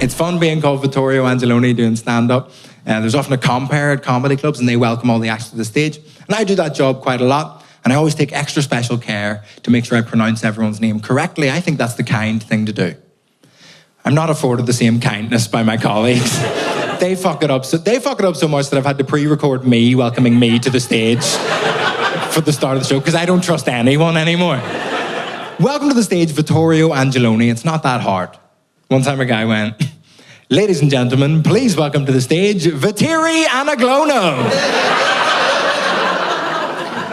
It's fun being called Vittorio Angelone doing stand-up. There's often a compere at comedy clubs and they welcome all the acts to the stage. And I do that job quite a lot. And I always take extra special care to make sure I pronounce everyone's name correctly. I think that's the kind thing to do. I'm not afforded the same kindness by my colleagues. They fuck it up so much that I've had to pre-record me welcoming me to the stage for the start of the show because I don't trust anyone anymore. Welcome to the stage, Vittorio Angelone. It's not that hard. One time a guy went, "Ladies and gentlemen, please welcome to the stage, Vittorio Angelone."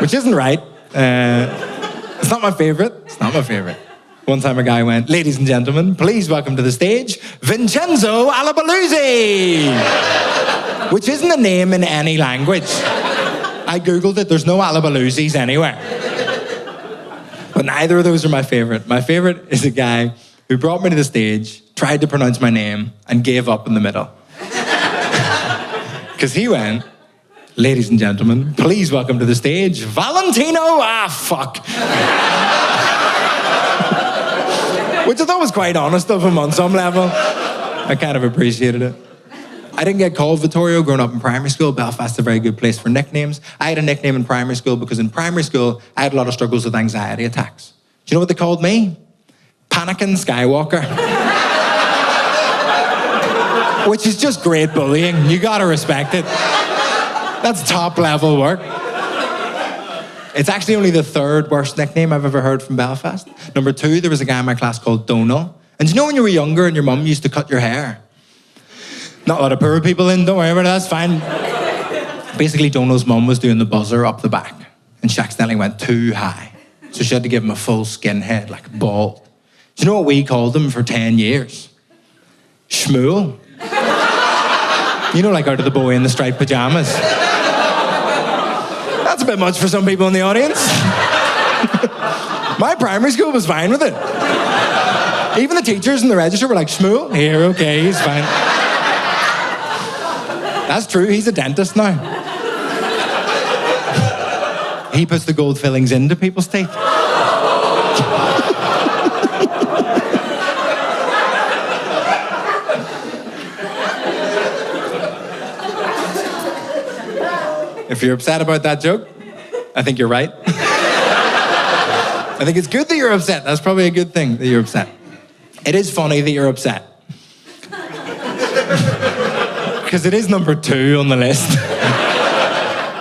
Which isn't right. It's not my favorite. It's not my favorite. One time a guy went, "Ladies and gentlemen, please welcome to the stage, Vincenzo Alabaluzzi." Which isn't a name in any language. I Googled it, there's no Alabaluzzis anywhere. But neither of those are my favorite. My favorite is a guy who brought me to the stage, tried to pronounce my name, and gave up in the middle. Because he went, "Ladies and gentlemen, please welcome to the stage, Valentino, fuck." Which I thought was quite honest of him on some level. I kind of appreciated it. I didn't get called Vittorio growing up in primary school. Belfast's a very good place for nicknames. I had a nickname in primary school because in primary school, I had a lot of struggles with anxiety attacks. Do you know what they called me? Panicking Skywalker. Which is just great bullying. You gotta respect it. That's top level work. It's actually only the third worst nickname I've ever heard from Belfast. Number 2, there was a guy in my class called Donal. And you know when you were younger and your mum used to cut your hair? Not a lot of poor people in, don't worry about it, that's fine. Basically, Donal's mum was doing the buzzer up the back and she accidentally went too high. So she had to give him a full skinhead, like bald. Do you know what we called him for 10 years? Shmuel. You know, like out of the boy in the striped pajamas. That's a bit much for some people in the audience. My primary school was fine with it. Even the teachers in the register were like, "Shmuel, here, okay, he's fine." That's true, he's a dentist now. He puts the gold fillings into people's teeth. If you're upset about that joke, I think you're right. I think it's good that you're upset. That's probably a good thing that you're upset. It is funny that you're upset. Because it is number 2 on the list.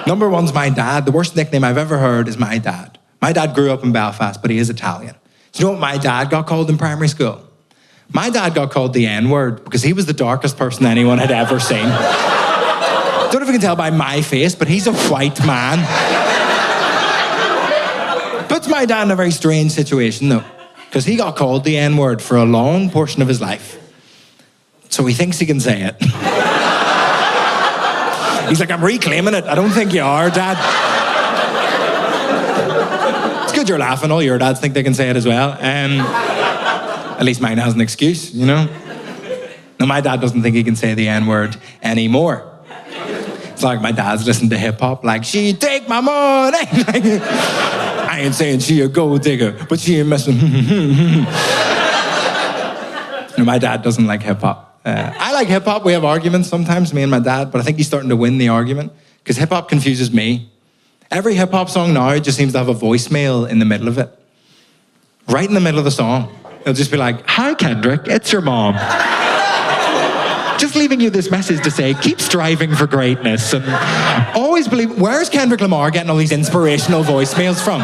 Number 1's my dad. The worst nickname I've ever heard is my dad. My dad grew up in Belfast, but he is Italian. Do you know what my dad got called in primary school? My dad got called the N-word because he was the darkest person anyone had ever seen. I don't know if you can tell by my face, but he's a white man. Puts my dad in a very strange situation, though, because he got called the N-word for a long portion of his life. So he thinks he can say it. He's like, "I'm reclaiming it." I don't think you are, Dad. It's good you're laughing. All your dads think they can say it as well. At least mine has an excuse, you know? No, my dad doesn't think he can say the N-word anymore. It's like my dad's listening to hip-hop, like, "She take my money." I ain't saying she a gold digger, but she ain't messing. No, my dad doesn't like hip-hop. I like hip-hop. We have arguments sometimes, me and my dad, but I think he's starting to win the argument because hip-hop confuses me. Every hip-hop song now just seems to have a voicemail in the middle of it. Right in the middle of the song. It'll just be like, "Hi, Kendrick, it's your mom. Just leaving you this message to say, keep striving for greatness and always believe." Where's Kendrick Lamar getting all these inspirational voicemails from?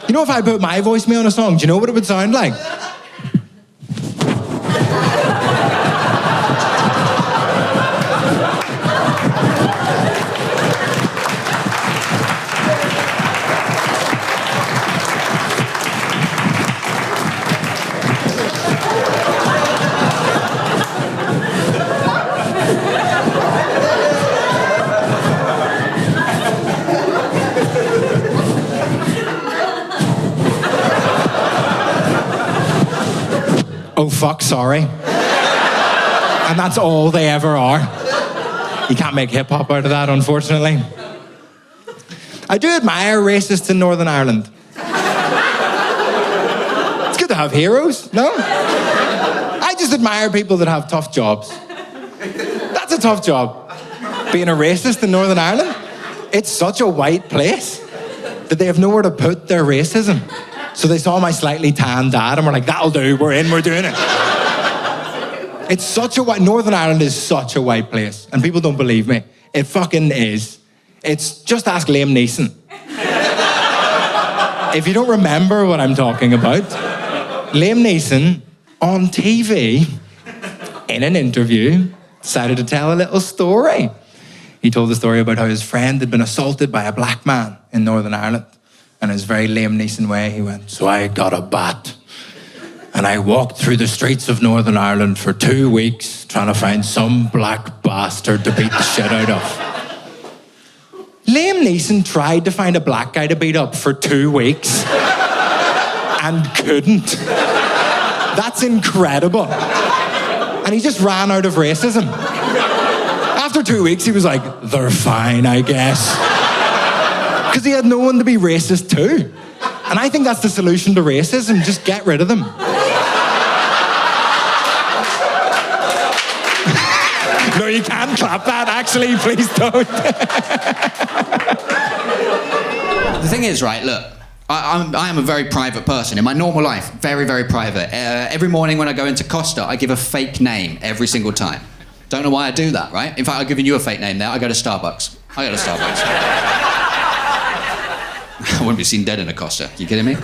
You know, if I put my voicemail on a song, do you know what it would sound like? "Oh, fuck, sorry." And that's all they ever are. You can't make hip-hop out of that, unfortunately. I do admire racists in Northern Ireland. It's good to have heroes, no? I just admire people that have tough jobs. That's a tough job. Being a racist in Northern Ireland. It's such a white place that they have nowhere to put their racism. So they saw my slightly tan dad and were like, that'll do, we're in, we're doing it. It's such a white... Northern Ireland is such a white place. And people don't believe me. It fucking is. It's... Just ask Liam Neeson. If you don't remember what I'm talking about, Liam Neeson, on TV, in an interview, decided to tell a little story. He told the story about how his friend had been assaulted by a black man in Northern Ireland. And in his very Liam Neeson way, he went, so I got a bat. And I walked through the streets of Northern Ireland for 2 weeks trying to find some black bastard to beat the shit out of. Liam Neeson tried to find a black guy to beat up for 2 weeks and couldn't. That's incredible. And he just ran out of racism. After 2 weeks, he was like, they're fine, I guess. Because he had no one to be racist to. And I think that's the solution to racism. Just get rid of them. No, you can't clap that, actually. Please don't. The thing is, right, look, I am a very private person. In my normal life, very, very private. Every morning when I go into Costa, I give a fake name every single time. Don't know why I do that, right? In fact, I've given you a fake name there. I go to Starbucks. I wouldn't be seen dead in a Costa. You kidding me?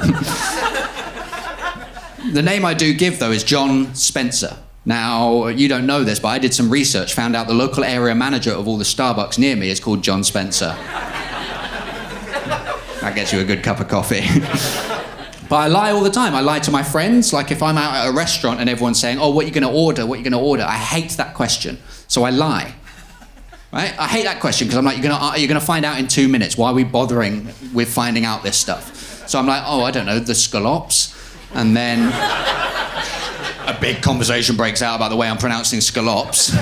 The name I do give, though, is John Spencer. Now, you don't know this, but I did some research, found out the local area manager of all the Starbucks near me is called John Spencer. That gets you a good cup of coffee. But I lie all the time. I lie to my friends. Like if I'm out at a restaurant and everyone's saying, oh, what are you going to order? What are you going to order? I hate that question. So I lie. Right? I hate that question because I'm like, you're going to find out in 2 minutes. Why are we bothering with finding out this stuff? So I'm like, oh, I don't know, the scallops. And then a big conversation breaks out about the way I'm pronouncing scallops.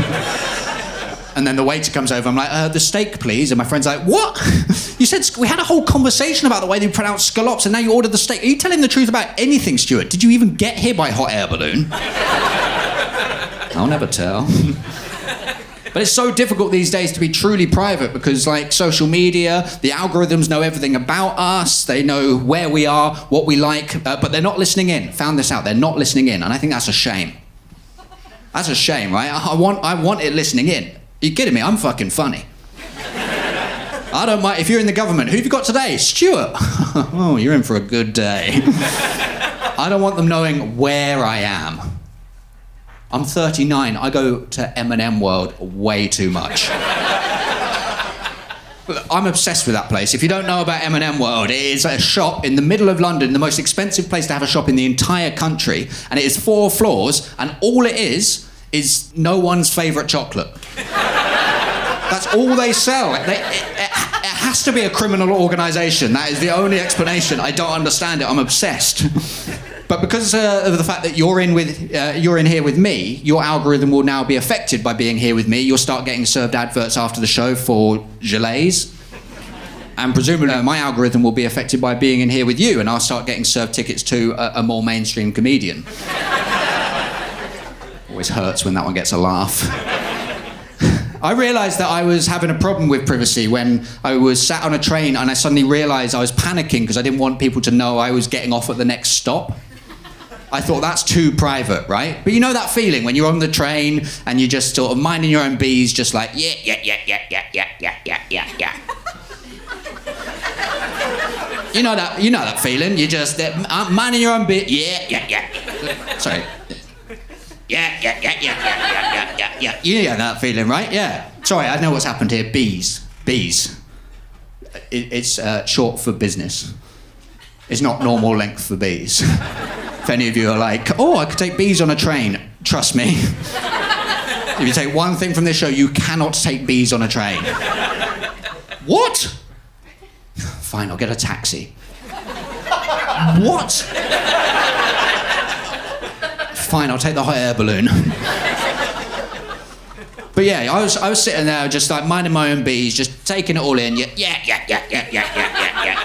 And then the waiter comes over, I'm like, the steak, please. And my friend's like, what? You said, we had a whole conversation about the way they pronounce scallops and now you ordered the steak. Are you telling the truth about anything, Stuart? Did you even get here by hot air balloon? I'll never tell. But it's so difficult these days to be truly private because, like, social media, the algorithms know everything about us. They know where we are, what we like, but they're not listening in. Found this out. They're not listening in, and I think that's a shame. That's a shame, right? I want it listening in. Are you kidding me? I'm fucking funny. I don't mind. If you're in the government, who have you got today? Stuart. Oh, you're in for a good day. I don't want them knowing where I am. I'm 39. I go to M&M World way too much. I'm obsessed with that place. If you don't know about M&M World, it is a shop in the middle of London, the most expensive place to have a shop in the entire country, and it is 4 floors, and all it is no one's favourite chocolate. That's all they sell. It has to be a criminal organisation. That is the only explanation. I don't understand it. I'm obsessed. But because of the fact that you're in here with me, your algorithm will now be affected by being here with me. You'll start getting served adverts after the show for gelées. And presumably my algorithm will be affected by being in here with you, and I'll start getting served tickets to a more mainstream comedian. Always hurts when that one gets a laugh. I realised that I was having a problem with privacy when I was sat on a train and I suddenly realised I was panicking because I didn't want people to know I was getting off at the next stop. I thought, that's too private, right? But you know that feeling when you're on the train and you're just sort of minding your own bees, just like, yeah. You know that feeling? You're just minding your own bee, yeah. Sorry. Yeah. You know that feeling, right? Yeah. Sorry, I know what's happened here. Bees. It's short for business. It's not normal length for bees. If any of you are like, oh, I could take bees on a train, trust me. If you take one thing from this show, you cannot take bees on a train. What? Fine, I'll get a taxi. What? Fine, I'll take the hot air balloon. But yeah, I was sitting there just like minding my own bees, just taking it all in. Yeah.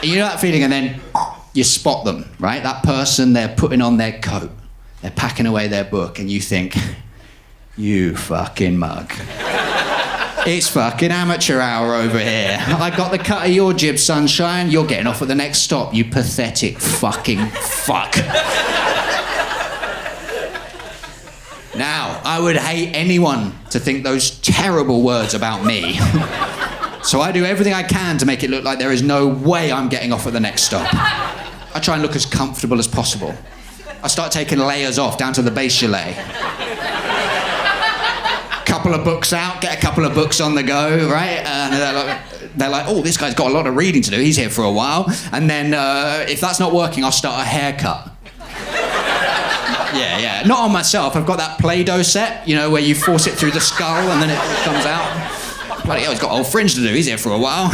And you know that feeling, and then you spot them, right? That person, they're putting on their coat, they're packing away their book, and you think, You fucking mug. It's fucking amateur hour over here. I got the cut of your jib, sunshine. You're getting off at the next stop, you pathetic fucking fuck. Now, I would hate anyone to think those terrible words about me. So I do everything I can to make it look like there is no way I'm getting off at the next stop. I try and look as comfortable as possible. I start taking layers off down to the base gilet. Couple of books out, get a couple of books on the go, right? And they're like, oh, this guy's got a lot of reading to do. He's here for a while. And then if that's not working, I'll start a haircut. Yeah. Not on myself. I've got that Play-Doh set, you know, where you force it through the skull and then it comes out. Bloody hell, he's got old fringe to do. He's here for a while.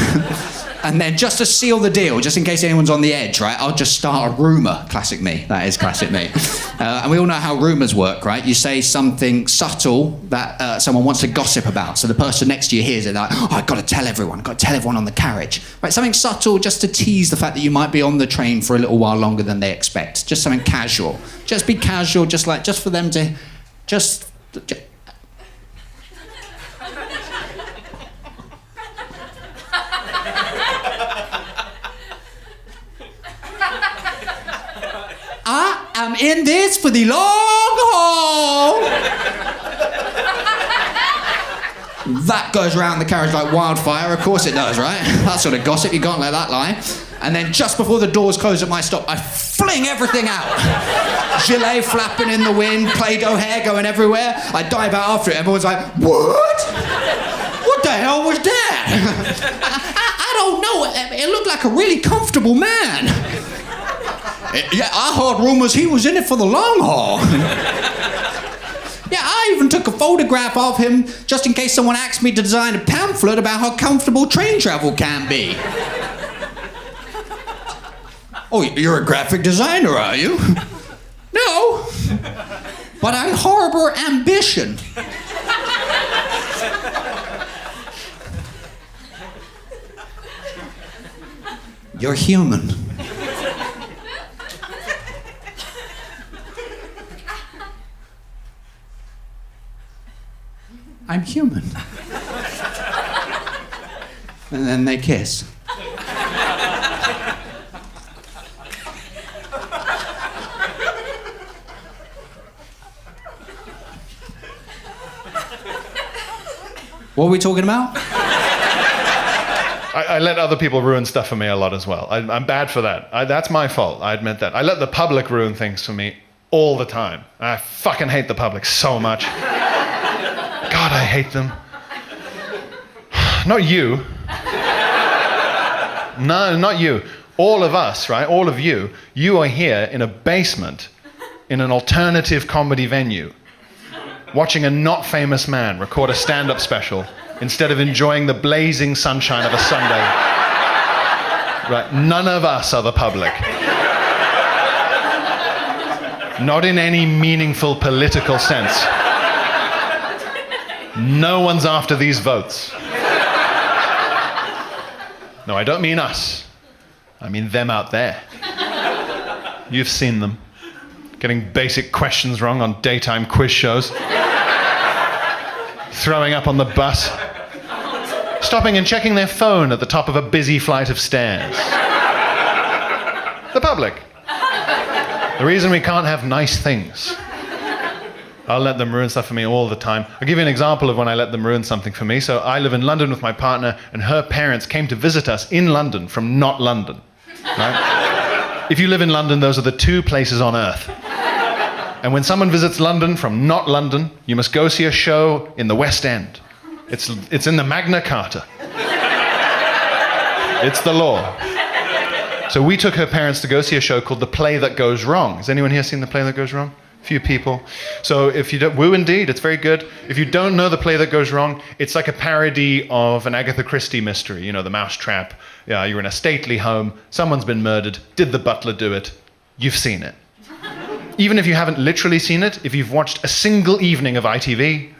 And then just to seal the deal, just in case anyone's on the edge, right, I'll just start a rumour. Classic me. That is classic me. And we all know how rumours work, right? You say something subtle that someone wants to gossip about. So the person next to you hears it, like, oh, I've got to tell everyone. I've got to tell everyone on the carriage. Right, something subtle just to tease the fact that you might be on the train for a little while longer than they expect. Just something casual. Just be casual, just for them to... I'm in this for the long haul. That goes around the carriage like wildfire. Of course it does, right? That sort of gossip, you can't let that lie. And then just before the doors close at my stop, I fling everything out. Gilet flapping in the wind, Play-Doh hair going everywhere. I dive out after it. Everyone's like, what? What the hell was that? I don't know. It looked like a really comfortable man. Yeah, I heard rumours he was in it for the long haul. Yeah, I even took a photograph of him just in case someone asked me to design a pamphlet about how comfortable train travel can be. Oh, you're a graphic designer, are you? No, but I harbour ambition. You're human. I'm human. And then they kiss. What were we talking about? I let other people ruin stuff for me a lot as well. I'm bad for that. That's my fault. I admit that. I let the public ruin things for me all the time. I fucking hate the public so much. God, I hate them. Not you. No, not you. All of us, right? All of you. You are here in a basement in an alternative comedy venue watching a not famous man record a stand-up special instead of enjoying the blazing sunshine of a Sunday. Right? None of us are the public. Not in any meaningful political sense. No one's after these votes. No, I don't mean us. I mean them out there. You've seen them. Getting basic questions wrong on daytime quiz shows. Throwing up on the bus. Stopping and checking their phone at the top of a busy flight of stairs. The public. The reason we can't have nice things. I'll let them ruin stuff for me all the time. I'll give you an example of when I let them ruin something for me. So I live in London with my partner, and her parents came to visit us in London from not London. Right? If you live in London, those are the two places on earth. And when someone visits London from not London, you must go see a show in the West End. It's in the Magna Carta. It's the law. So we took her parents to go see a show called The Play That Goes Wrong. Has anyone here seen The Play That Goes Wrong? Few people. So if you don't, woo indeed, it's very good. If you don't know The Play That Goes Wrong, it's like a parody of an Agatha Christie mystery, you know, The Mousetrap. Yeah, you're in a stately home, someone's been murdered, did the butler do it? You've seen it. Even if you haven't literally seen it, if you've watched a single evening of ITV,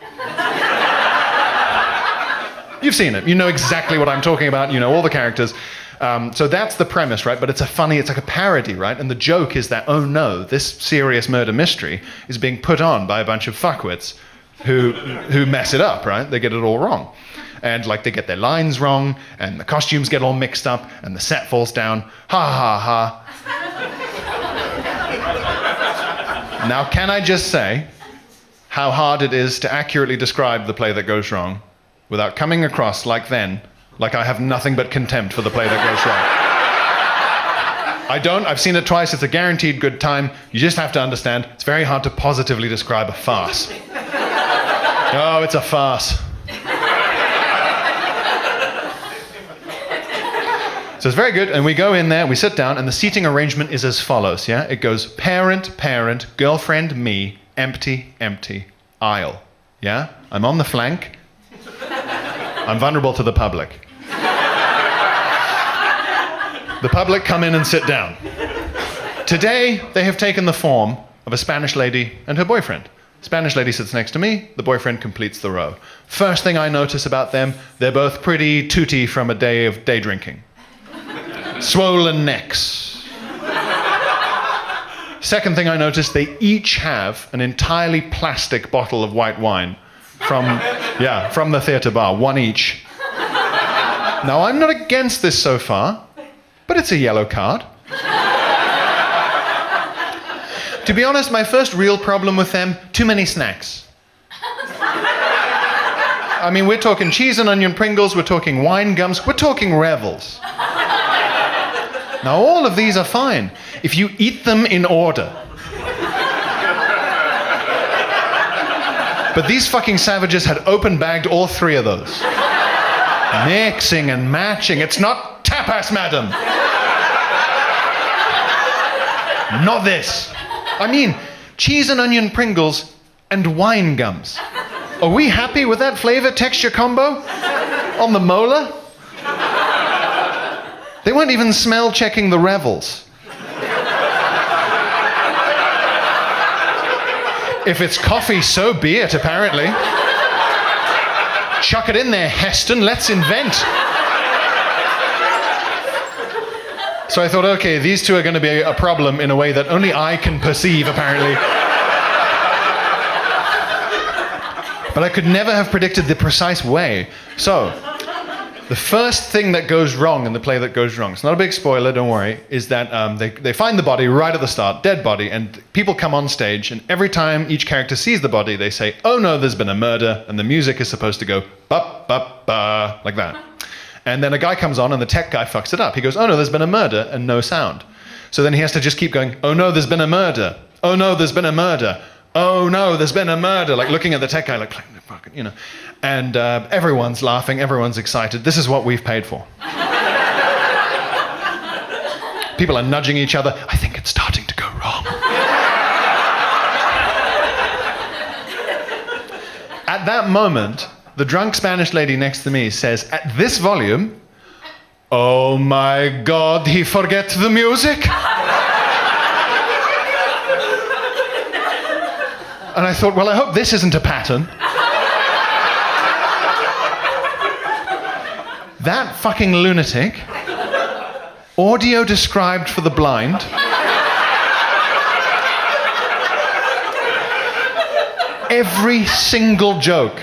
you've seen it. You know exactly what I'm talking about, you know all the characters. So that's the premise, right? But it's like a parody, right? And the joke is that, oh no, this serious murder mystery is being put on by a bunch of fuckwits who mess it up, right? They get it all wrong. And like they get their lines wrong, and the costumes get all mixed up, and the set falls down. Ha ha ha. Now, can I just say how hard it is to accurately describe the play that goes wrong without coming across like I have nothing but contempt for the play that goes wrong. I don't. I've seen it twice. It's a guaranteed good time. You just have to understand, it's very hard to positively describe a farce. Oh, it's a farce. So it's very good, and we go in there, we sit down, and the seating arrangement is as follows, yeah? It goes parent, parent, girlfriend, me, empty, empty, aisle, yeah? I'm on the flank. I'm vulnerable to the public. The public come in and sit down. Today, they have taken the form of a Spanish lady and her boyfriend. Spanish lady sits next to me, the boyfriend completes the row. First thing I notice about them, they're both pretty tooty from a day of day drinking. Swollen necks. Second thing I notice, they each have an entirely plastic bottle of white wine from the theatre bar, one each. Now, I'm not against this so far, but it's a yellow card. To be honest, my first real problem with them, too many snacks. I mean, we're talking cheese and onion Pringles, we're talking wine gums, we're talking Revels. Now, all of these are fine if you eat them in order. But these fucking savages had open-bagged all three of those. Mixing and matching. It's not tapas, madam. Not this. I mean, cheese and onion Pringles and wine gums. Are we happy with that flavor-texture combo on the molar? They weren't even smell-checking the Revels. If it's coffee, so be it, apparently. Chuck it in there, Heston, let's invent. So I thought, okay, these two are going to be a problem in a way that only I can perceive, apparently. But I could never have predicted the precise way. So, the first thing that goes wrong in the play that goes wrong, it's not a big spoiler, don't worry, is that they find the body right at the start, dead body, and people come on stage, and every time each character sees the body, they say, oh no, there's been a murder, and the music is supposed to go, ba, ba, ba, like that. And then a guy comes on, and the tech guy fucks it up. He goes, oh no, there's been a murder, and no sound. So then he has to just keep going, oh no, there's been a murder. Oh no, there's been a murder. Oh no, there's been a murder. Like looking at the tech guy, like, fucking, you know. And everyone's laughing, everyone's excited. This is what we've paid for. People are nudging each other. I think it's starting to go wrong. At that moment, the drunk Spanish lady next to me says, at this volume, oh my God, he forget the music? And I thought, well, I hope this isn't a pattern. That fucking lunatic, audio described for the blind, every single joke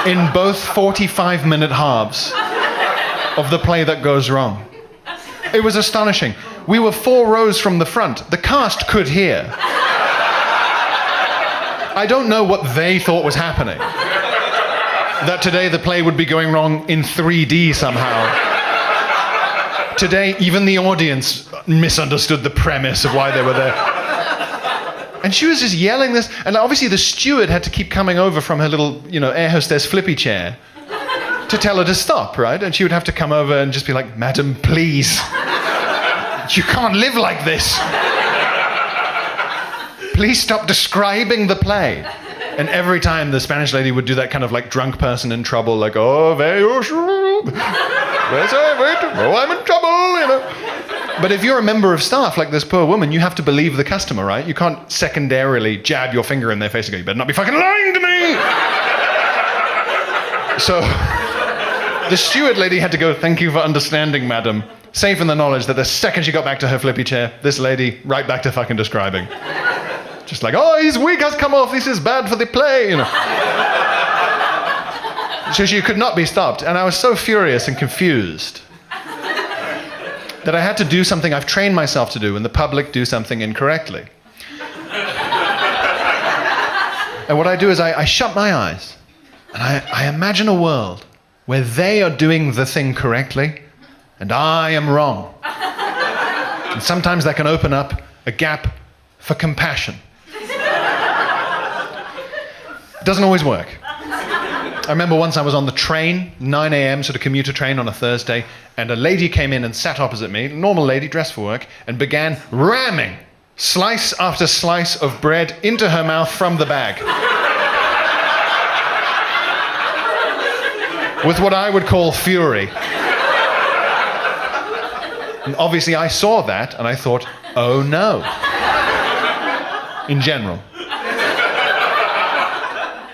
in both 45-minute halves of the play that goes wrong. It was astonishing. We were 4 rows from the front. The cast could hear. I don't know what they thought was happening. That today the play would be going wrong in 3D somehow. Today, even the audience misunderstood the premise of why they were there. And she was just yelling this, and obviously the steward had to keep coming over from her little, air hostess flippy chair to tell her to stop, right? And she would have to come over and just be like, madam, please. You can't live like this. Please stop describing the play. And every time the Spanish lady would do that kind of like drunk person in trouble, like, oh, I'm in trouble, But if you're a member of staff like this poor woman, you have to believe the customer, right? You can't secondarily jab your finger in their face and go, you better not be fucking lying to me! So the steward lady had to go, thank you for understanding, madam. Safe in the knowledge that the second she got back to her flippy chair, this lady, right back to fucking describing. Just like, oh, his wig has come off, this is bad for the play, you know. So she could not be stopped. And I was so furious and confused that I had to do something I've trained myself to do when the public do something incorrectly. And what I do is I shut my eyes and I imagine a world where they are doing the thing correctly and I am wrong. And sometimes that can open up a gap for compassion. It doesn't always work. I remember once I was on the train, 9 a.m., sort of commuter train on a Thursday, and a lady came in and sat opposite me, normal lady dressed for work, and began ramming slice after slice of bread into her mouth from the bag. With what I would call fury. And obviously I saw that and I thought, oh no. In general.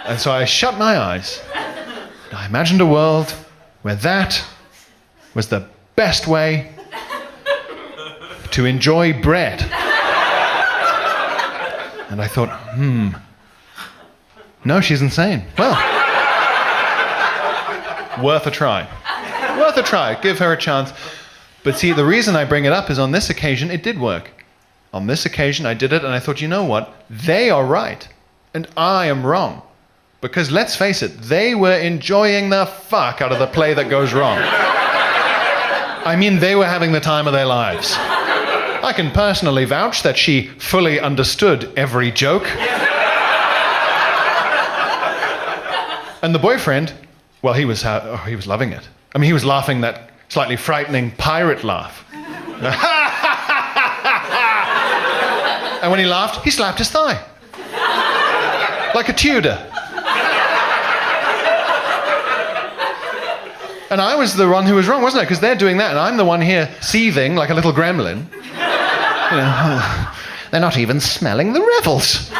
And so I shut my eyes. And I imagined a world where that was the best way to enjoy bread. And I thought, no, she's insane. Well, worth a try. Worth a try. Give her a chance. But see, the reason I bring it up is on this occasion, it did work. On this occasion, I did it, and I thought, you know what? They are right, and I am wrong. Because let's face it, they were enjoying the fuck out of the play that goes wrong. I mean, they were having the time of their lives. I can personally vouch that she fully understood every joke. And the boyfriend, well, he was loving it. I mean, he was laughing that slightly frightening pirate laugh. And when he laughed, he slapped his thigh. Like a Tudor. And I was the one who was wrong, wasn't I? Because they're doing that, and I'm the one here seething like a little gremlin. You know, they're not even smelling the revels.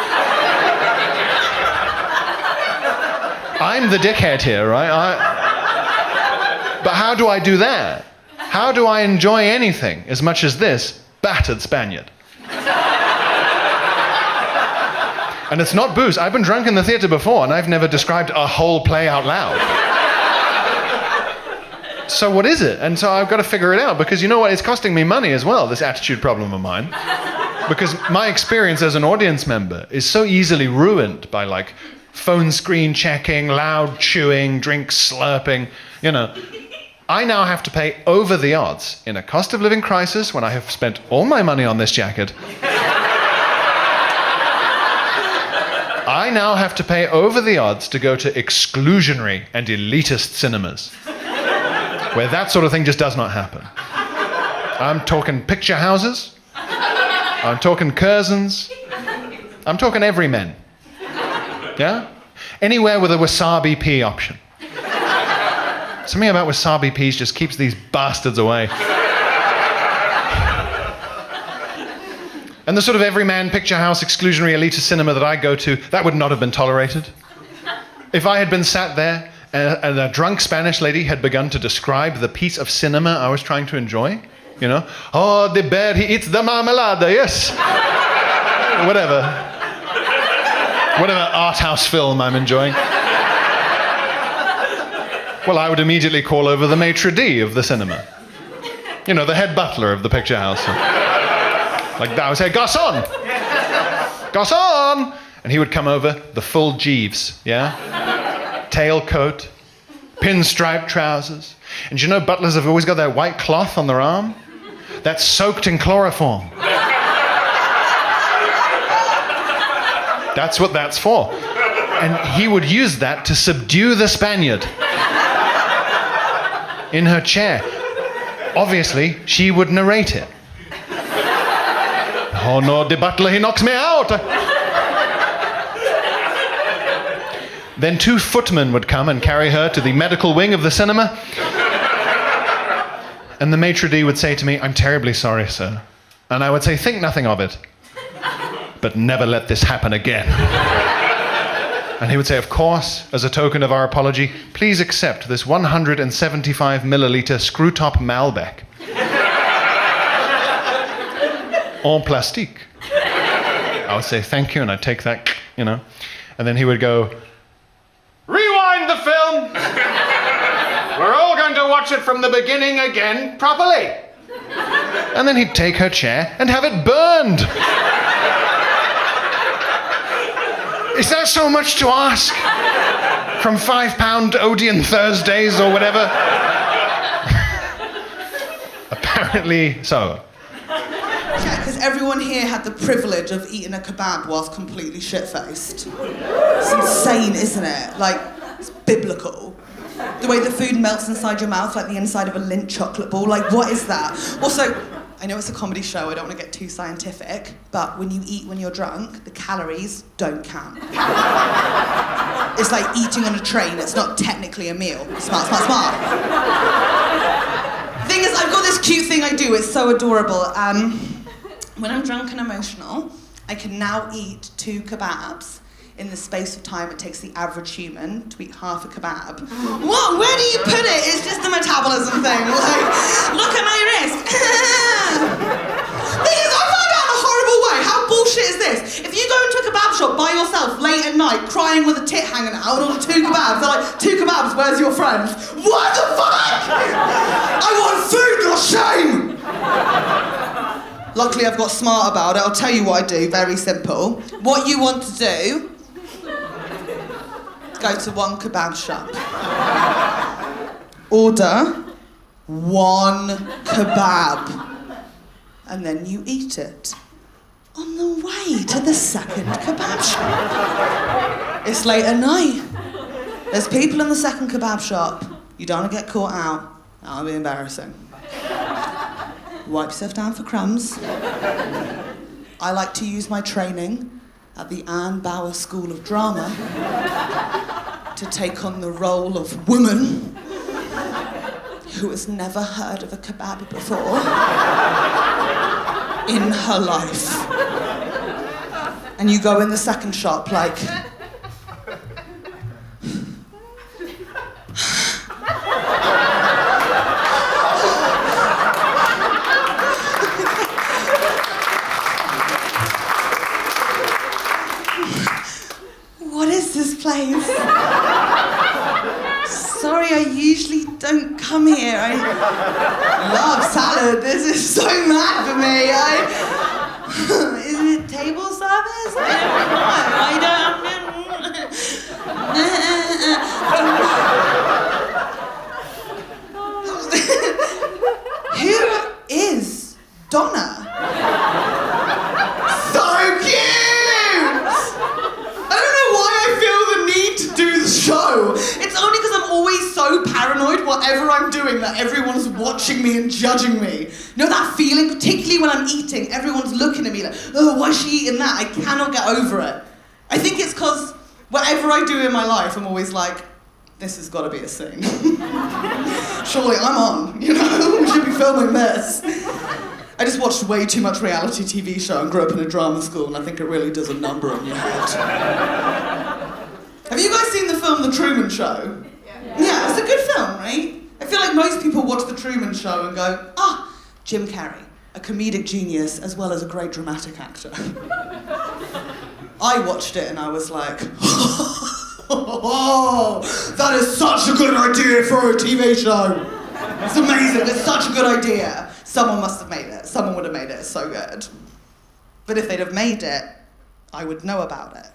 I'm the dickhead here, right? But how do I do that? How do I enjoy anything as much as this battered Spaniard? And it's not booze. I've been drunk in the theatre before, and I've never described a whole play out loud. So what is it? And so I've got to figure it out, because you know what? It's costing me money as well, this attitude problem of mine. Because my experience as an audience member is so easily ruined by like phone screen checking, loud chewing, drink slurping, you know. I now have to pay over the odds in a cost of living crisis when I have spent all my money on this jacket. I now have to pay over the odds to go to exclusionary and elitist cinemas, where that sort of thing just does not happen. I'm talking picture houses, I'm talking Curzons, I'm talking everymen. Yeah? Anywhere with a wasabi pea option. Something about wasabi peas just keeps these bastards away. And the sort of everyman picture house exclusionary elitist cinema that I go to, that would not have been tolerated. If I had been sat there and a drunk Spanish lady had begun to describe the piece of cinema I was trying to enjoy, you know, oh, the bear, he eats the marmalade, yes. Whatever art house film I'm enjoying. Well, I would immediately call over the maitre d' of the cinema. You know, the head butler of the picture house. Like that, I would say, garçon! Garçon! And he would come over, the full Jeeves, yeah? Tailcoat, pinstripe trousers. And you know, butlers have always got that white cloth on their arm? That's soaked in chloroform. That's what that's for. And he would use that to subdue the Spaniard. In her chair. Obviously, she would narrate it. Oh no, the butler, he knocks me out. Then 2 footmen would come and carry her to the medical wing of the cinema. And the maitre d' would say to me, I'm terribly sorry, sir. And I would say, think nothing of it. But never let this happen again. And he would say, of course, as a token of our apology, please accept this 175 milliliter screw-top Malbec. En plastique. I would say thank you, and I'd take that, you know. And then he would go, rewind the film. We're all going to watch it from the beginning again, properly. And then he'd take her chair and have it burned. Is that so much to ask? From £5 Odeon Thursdays or whatever? Apparently so. Yeah, because everyone here had the privilege of eating a kebab whilst completely shit-faced. It's insane, isn't it? Like, it's biblical. The way the food melts inside your mouth like the inside of a Lindt chocolate ball. Like, what is that? Also, I know it's a comedy show, I don't want to get too scientific, but when you eat when you're drunk, the calories don't count. It's like eating on a train, it's not technically a meal. Smart, smart, smart. Thing is, I've got this cute thing I do, it's so adorable. When I'm drunk and emotional, I can now eat 2 kebabs in the space of time it takes the average human to eat half a kebab. What? Where do you put it? It's just a metabolism thing. Like, look at my wrist. Thing is, I found out in a horrible way. How bullshit is this? If you go into a kebab shop by yourself late at night, crying with a tit hanging out, and order 2 kebabs, they're like, 2 kebabs, where's your friend? What the fuck? I want food, not shame! Luckily, I've got smart about it. I'll tell you what I do, very simple. What you want to do, go to one kebab shop. Order 1 kebab. And then you eat it. On the way to the second kebab shop. It's late at night. There's people in the second kebab shop. You don't want to get caught out. That'll be embarrassing. Wipe yourself down for crumbs. I like to use my training at the Helen Bauer School of Drama to take on the role of woman who has never heard of a kebab before in her life. And you go in the second shop like... What is this place? Sorry, I usually don't come here. I love salad. This is so mad for me. Isn't it table service? I don't know. Who is Donna? So cute! I don't know why I feel the need to do the show. It's only because I'm always so paranoid whatever I'm doing that everyone's watching me and judging me. You know that feeling, particularly when I'm eating, everyone's looking at me like, oh, why is she eating that? I cannot get over it. I think it's because whatever I do in my life, I'm always like, this has got to be a scene. Surely I'm on, you know? We should be filming this. I just watched way too much reality TV show and grew up in a drama school, and I think it really does a number on your head. Have you guys seen the film The Truman Show? Yeah, it's a good film, right? I feel like most people watch The Truman Show and go, Jim Carrey, a comedic genius as well as a great dramatic actor. I watched it and I was like, oh, that is such a good idea for a TV show. It's amazing, it's such a good idea. Someone must have made it. Someone would have made it. It's so good. But if they'd have made it, I would know about it.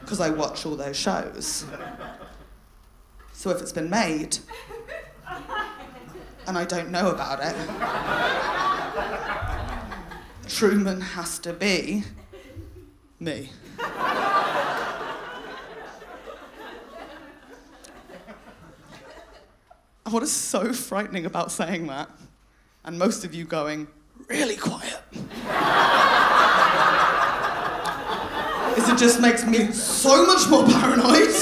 Because I watch all those shows. So if it's been made, and I don't know about it, Truman has to be me. What is so frightening about saying that, and most of you going, really quiet, is it just makes me so much more paranoid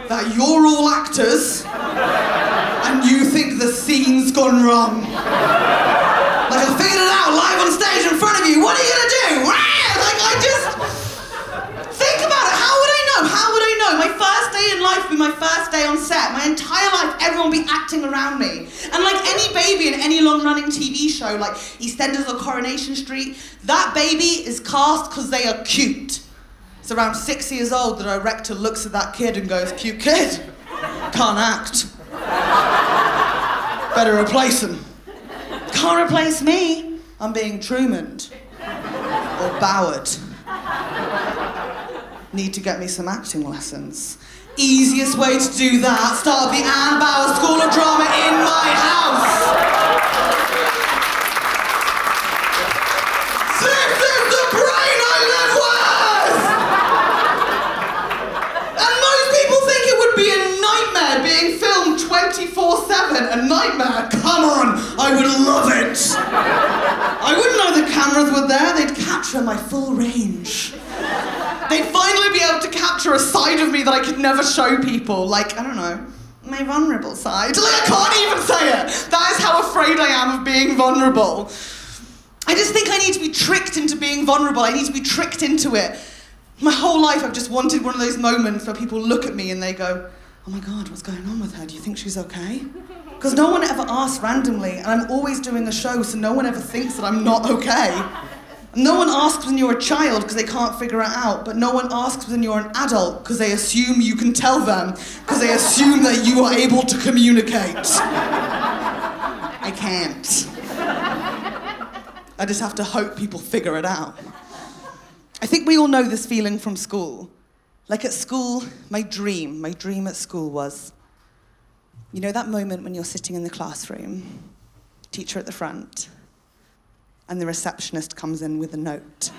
that you're all actors and you think the scene's gone wrong. Like, I figured it out live on stage in front of you, what are you gonna do? Like, I just... Think about it, how would I know? How would I know? My first day in life with my my first day on set, my entire life, everyone will be acting around me. And like any baby in any long-running TV show, like EastEnders or Coronation Street, that baby is cast because they are cute. It's around 6 years old, the director looks at that kid and goes, cute kid, can't act. Better replace him. Can't replace me. I'm being Truman'd. Or Bowered. Need to get me some acting lessons. Easiest way to do that, start the Anne Bauer School of Drama in my house. This is the brain I live with! And most people think it would be a nightmare being filmed 24/7. A nightmare? Come on, I would love it. I wouldn't know the cameras were there, they'd capture my full range. They'd finally be able to capture a side of me that I could never show people. Like, I don't know, my vulnerable side. Like, I can't even say it. That is how afraid I am of being vulnerable. I just think I need to be tricked into being vulnerable. I need to be tricked into it. My whole life I've just wanted one of those moments where people look at me and they go, oh my God, what's going on with her? Do you think she's okay? Because no one ever asks randomly, and I'm always doing a show, so no one ever thinks that I'm not okay. No one asks when you're a child because they can't figure it out, but no one asks when you're an adult because they assume you can tell them, because they assume that you are able to communicate. I can't. I just have to hope people figure it out. I think we all know this feeling from school. Like at school, my dream at school was, you know that moment when you're sitting in the classroom, teacher at the front, and the receptionist comes in with a note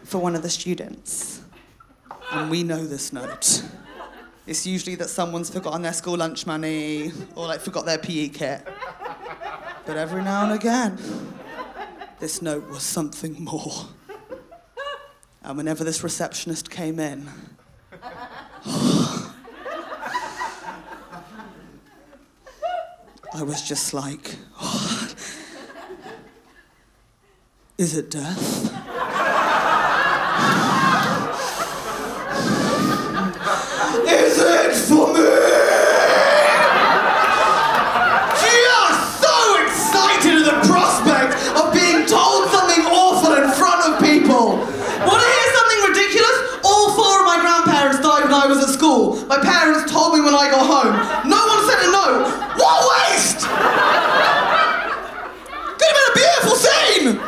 for one of the students. And we know this note. It's usually that someone's forgotten their school lunch money or like forgot their PE kit. But every now and again, this note was something more. And whenever this receptionist came in, I was just like, what? Is it death? Is it for me? Just so excited at the prospect of being told something awful in front of people. Want to hear something ridiculous? All 4 of my grandparents died when I was at school. My parents told me when I got home. No one sent a note. What a waste! Could have been a beautiful scene!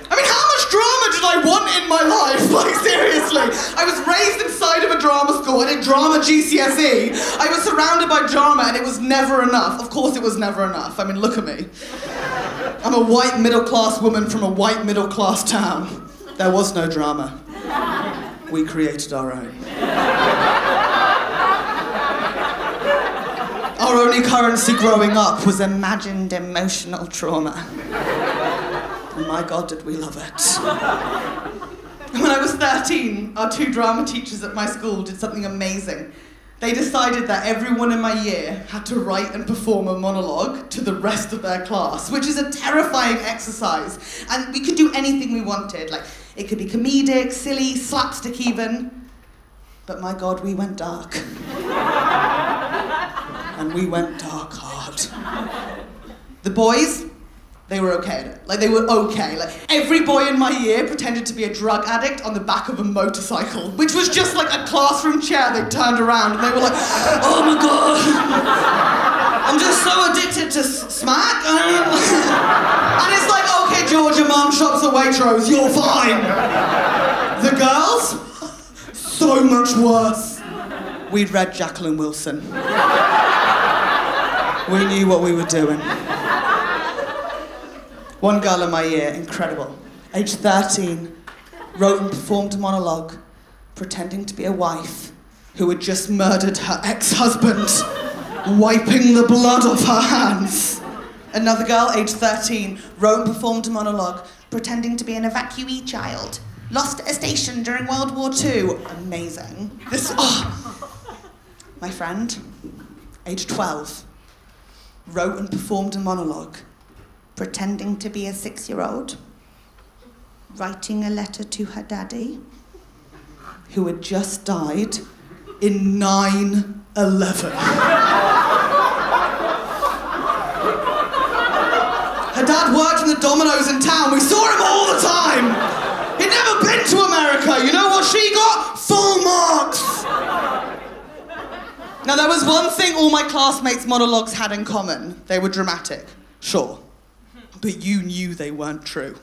I mean, how much drama did I want in my life? Like, seriously. I was raised inside of a drama school. I did drama GCSE. I was surrounded by drama and it was never enough. Of course it was never enough. I mean, look at me. I'm a white middle-class woman from a white middle-class town. There was no drama. We created our own. Our only currency growing up was imagined emotional trauma. And my God, did we love it. When I was 13, our 2 drama teachers at my school did something amazing. They decided that everyone in my year had to write and perform a monologue to the rest of their class, which is a terrifying exercise. And we could do anything we wanted. Like, it could be comedic, silly, slapstick even. But my God, we went dark. And we went dark hard. The boys, they were okay at it. Like, they were okay. Like, every boy in my year pretended to be a drug addict on the back of a motorcycle, which was just like a classroom chair they turned around, and they were like, oh my God, I'm just so addicted to smack. And it's like, okay, George, your mum shops at Waitrose, you're fine. The girls, so much worse. We'd read Jacqueline Wilson. We knew what we were doing. One girl in my year, incredible, age 13, wrote and performed a monologue pretending to be a wife who had just murdered her ex-husband, wiping the blood off her hands. Another girl, age 13, wrote and performed a monologue pretending to be an evacuee child, lost at a station during World War II. Amazing. My friend, age 12, wrote and performed a monologue pretending to be a 6-year-old, writing a letter to her daddy, who had just died in 9/11. Her dad worked in the Domino's in town. We saw him all the time. He'd never been to America. You know what she got? Full marks. Now, there was one thing all my classmates' monologues had in common. They were dramatic, sure. But you knew they weren't true.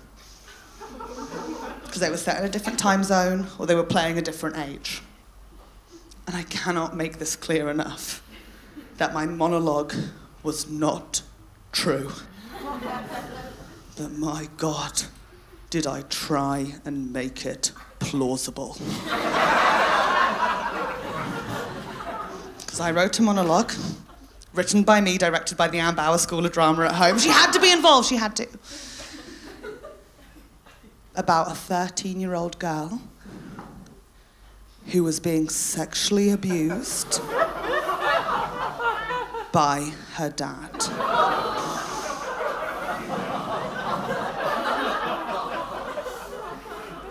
Because they were set in a different time zone, or they were playing a different age. And I cannot make this clear enough, that my monologue was not true. But my God, did I try and make it plausible. Because I wrote a monologue, written by me, directed by the Helen Bauer School of Drama at home. She had to be involved, she had to. About a 13-year-old girl who was being sexually abused by her dad.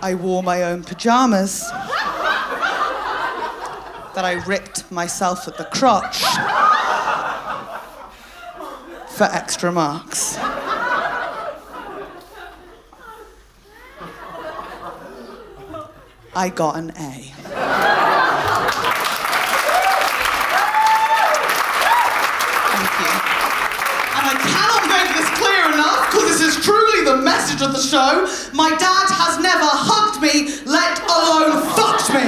I wore my own pajamas that I ripped myself at the crotch for extra marks. I got an A. Thank you. And I cannot make this clear enough, because this is truly the message of the show. My dad has never hugged me, let alone fucked me.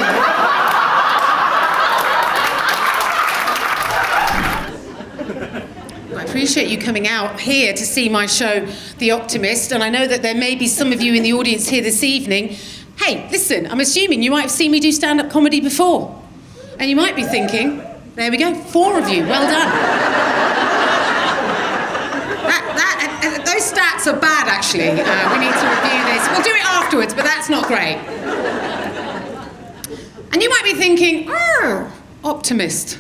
I appreciate you coming out here to see my show, The Optimist, and I know that there may be some of you in the audience here this evening. Hey, listen, I'm assuming you might have seen me do stand-up comedy before. And you might be thinking, there we go, 4 of you, well done. Those stats are bad, actually. We need to review this. We'll do it afterwards, but that's not great. And you might be thinking, oh, optimist.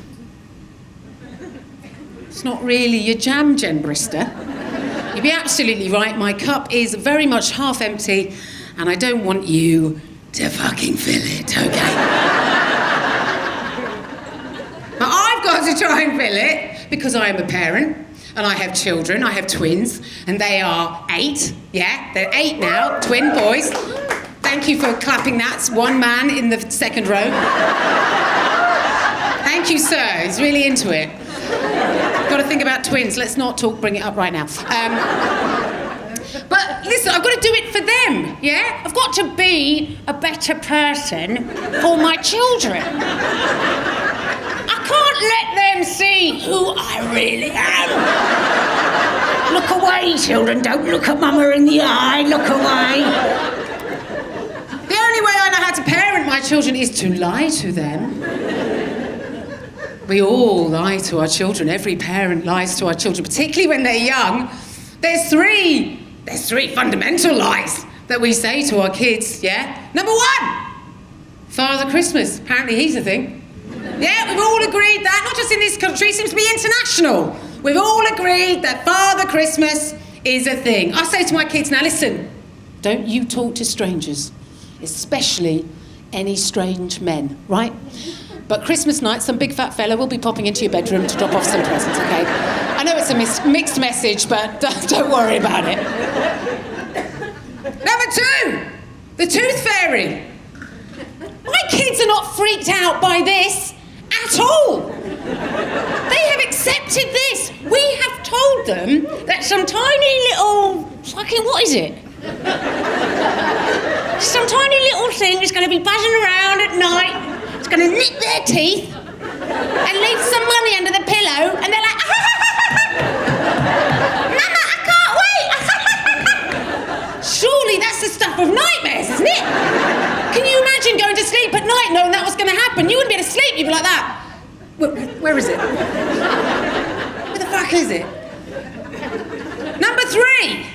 It's not really your jam, Jen Brister. You'd be absolutely right. My cup is very much half empty, and I don't want you to fucking fill it, okay? But I've got to try and fill it because I am a parent, and I have children. I have twins, and they are 8. Yeah, they're 8 now, twin boys. Thank you for clapping that. It's one man in the second row. Thank you, sir. He's really into it. Got to think about twins. Let's not bring it up right now. But listen, I've got to do it for them, yeah? I've got to be a better person for my children. I can't let them see who I really am. Look away, children. Don't look at Mama in the eye. Look away. The only way I know how to parent my children is to lie to them. We all lie to our children. Every parent lies to our children, particularly when they're young. There's three fundamental lies that we say to our kids, yeah? Number 1, Father Christmas. Apparently he's a thing. Yeah, we've all agreed that, not just in this country, it seems to be international. We've all agreed that Father Christmas is a thing. I say to my kids, now listen, don't you talk to strangers, especially any strange men, right? But Christmas night, some big fat fella will be popping into your bedroom to drop off some presents, okay? I know it's a mixed message, but don't worry about it. Number 2, the Tooth Fairy. My kids are not freaked out by this at all. They have accepted this. We have told them that some tiny little fucking, what is it? Some tiny little thing is going to be buzzing around at night. It's going to nick their teeth and leave some money under the pillow, and they're like, Mama, I can't wait. Surely that's the stuff of nightmares, isn't it? Can you imagine going to sleep at night knowing that was going to happen? You wouldn't be able to sleep, you'd be like that. Where is it? Where the fuck is it? Number 3,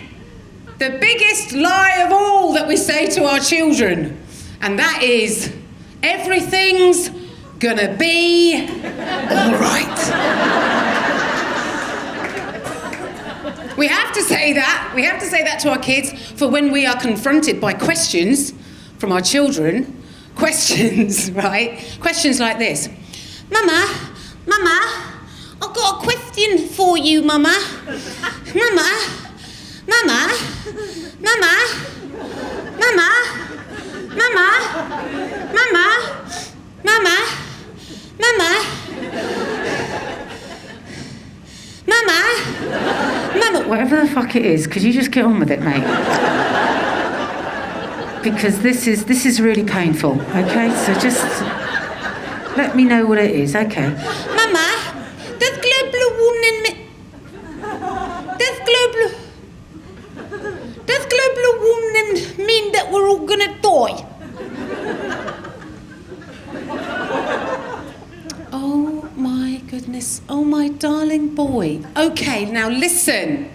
the biggest lie of all that we say to our children, and that is, everything's gonna be all right. We have to say that. We have to say that to our kids for when we are confronted by questions from our children questions, right? Questions like this. Mama, I've got a question for you, Mama. Mama, Mama, Mama, Mama, Mama, Mama, Mama, Mama, Mama, Mama, whatever the fuck it is, could you just get on with it, mate? Because this is really painful, okay? So just let me know what it is, okay? Mama, does global warming mean that we're all gonna die? Oh my goodness, oh my darling boy. Okay, now listen.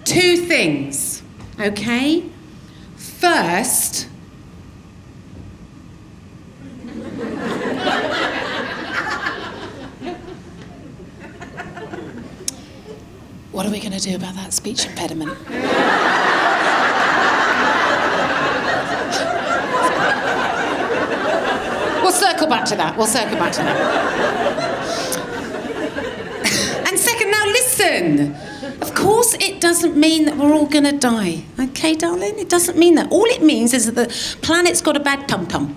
2 things, okay? First, what are we going to do about that speech impediment? We'll circle back to that. And second, now listen. Of course it doesn't mean that we're all going to die. Okay, darling? It doesn't mean that. All it means is that the planet's got a bad tum-tum.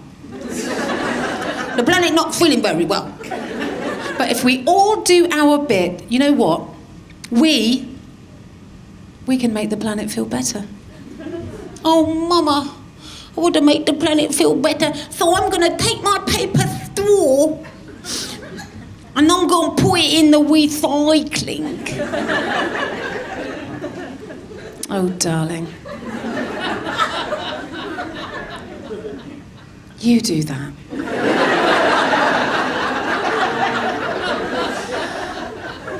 The planet not feeling very well. But if we all do our bit, you know what? We can make the planet feel better. Oh, Mama, I want to make the planet feel better, so I'm going to take my paper straw and I'm going to put it in the recycling. Oh, darling. You do that.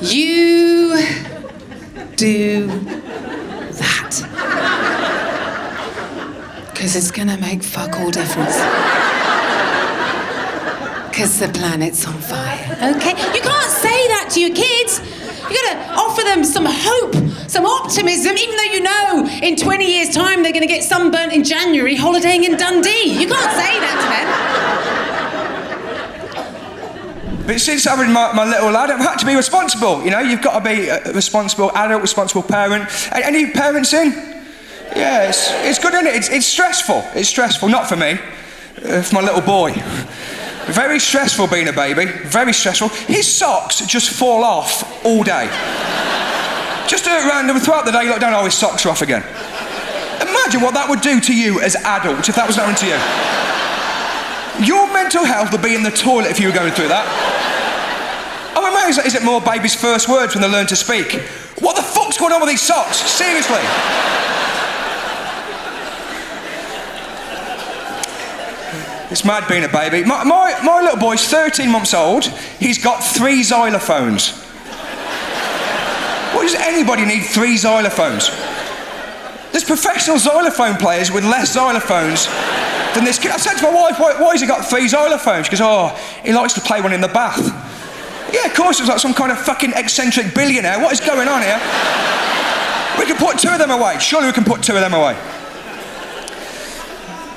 You do that. Because it's going to make fuck all difference. Because the planet's on fire, okay? You can't say that to your kids. You got to offer them some hope, some optimism, even though you know in 20 years' time they're going to get sunburnt in January holidaying in Dundee. You can't say that to them. But since having my little lad, I've had to be responsible. You know, you've got to be a responsible adult, responsible parent. Any parents in? Yeah, it's good, isn't it? It's stressful. It's stressful, not for me, for my little boy. Very stressful being a baby, very stressful. His socks just fall off all day. Just at random, throughout the day, you look down, oh, his socks are off again. Imagine what that would do to you as adults if that was happening to you. Your mental health would be in the toilet if you were going through that. I'm amazed, is it more babies' first words when they learn to speak? What the fuck's going on with these socks? Seriously. It's mad being a baby. My little boy's 13 months old. He's got 3 xylophones. Why does anybody need 3 xylophones? There's professional xylophone players with less xylophones than this kid. I said to my wife, why has he got 3 xylophones? She goes, oh, he likes to play one in the bath. Yeah, of course, it's like some kind of fucking eccentric billionaire. What is going on here? We can put 2 of them away. Surely we can put 2 of them away.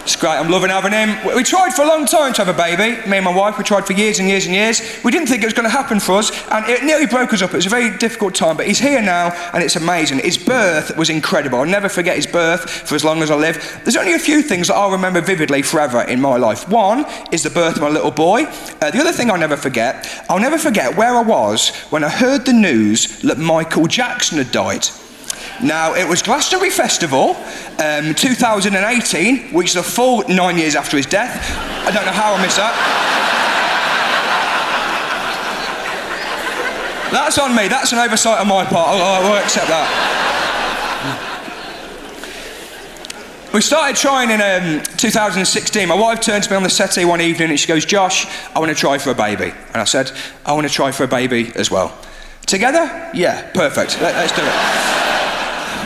It's great, I'm loving having him. We tried for a long time to have a baby, me and my wife, we tried for years and years and years. We didn't think it was going to happen for us, and it nearly broke us up. It was a very difficult time, but he's here now, and it's amazing. His birth was incredible. I'll never forget his birth for as long as I live. There's only a few things that I'll remember vividly forever in my life. One is the birth of my little boy. The other thing I'll never forget where I was when I heard the news that Michael Jackson had died. Now, it was Glastonbury Festival, 2018, which is a full 9 years after his death. I don't know how I missed that. That's on me, that's an oversight on my part, I'll accept that. We started trying in 2016. My wife turned to me on the settee one evening and she goes, Josh, I want to try for a baby. And I said, I want to try for a baby as well. Together? Yeah, perfect, let's do it.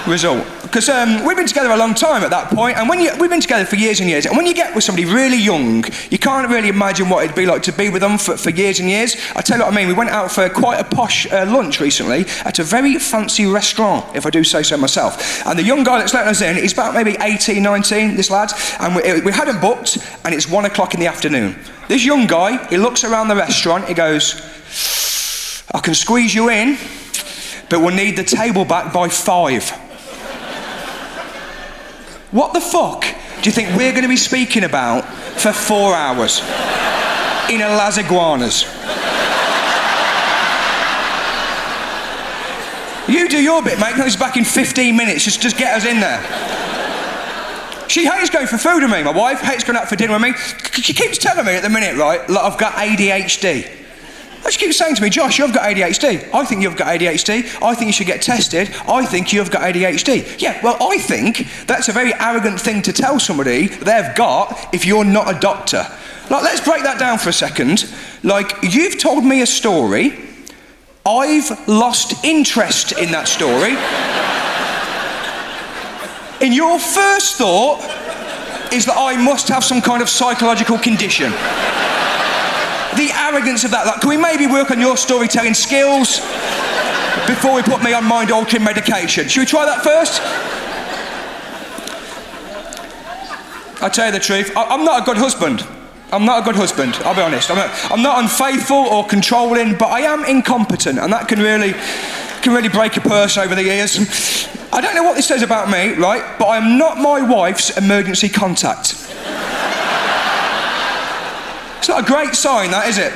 result. Because we've been together a long time at that point, and we've been together for years and years, and when you get with somebody really young, you can't really imagine what it'd be like to be with them for years and years. I tell you what I mean, we went out for quite a posh lunch recently at a very fancy restaurant, if I do say so myself. And the young guy that's letting us in, he's about maybe 18, 19, this lad, and we hadn't booked, and it's 1 o'clock in the afternoon. This young guy, he looks around the restaurant, he goes, I can squeeze you in, but we'll need the table back by 5. What the fuck do you think we're going to be speaking about for 4 hours in a Las Iguanas? You do your bit, mate. It's back in 15 minutes. Just get us in there. She hates going for food with me. My wife hates going out for dinner with me. She keeps telling me at the minute, right, like I've got ADHD. She keeps saying to me, Josh, you've got ADHD. I think you've got ADHD. I think you should get tested. I think you've got ADHD. Yeah, well, I think that's a very arrogant thing to tell somebody they've got if you're not a doctor. Like, let's break that down for a second. Like, you've told me a story. I've lost interest in that story. And your first thought is that I must have some kind of psychological condition. The arrogance of that. Like, can we maybe work on your storytelling skills before we put me on mind-altering medication? Should we try that first? I'll tell you the truth, I'm not a good husband. I'm not a good husband, I'll be honest. I'm not unfaithful or controlling, but I am incompetent, and that can really break a person over the years. I don't know what this says about me, right, but I'm not my wife's emergency contact. It's not a great sign, that, is it?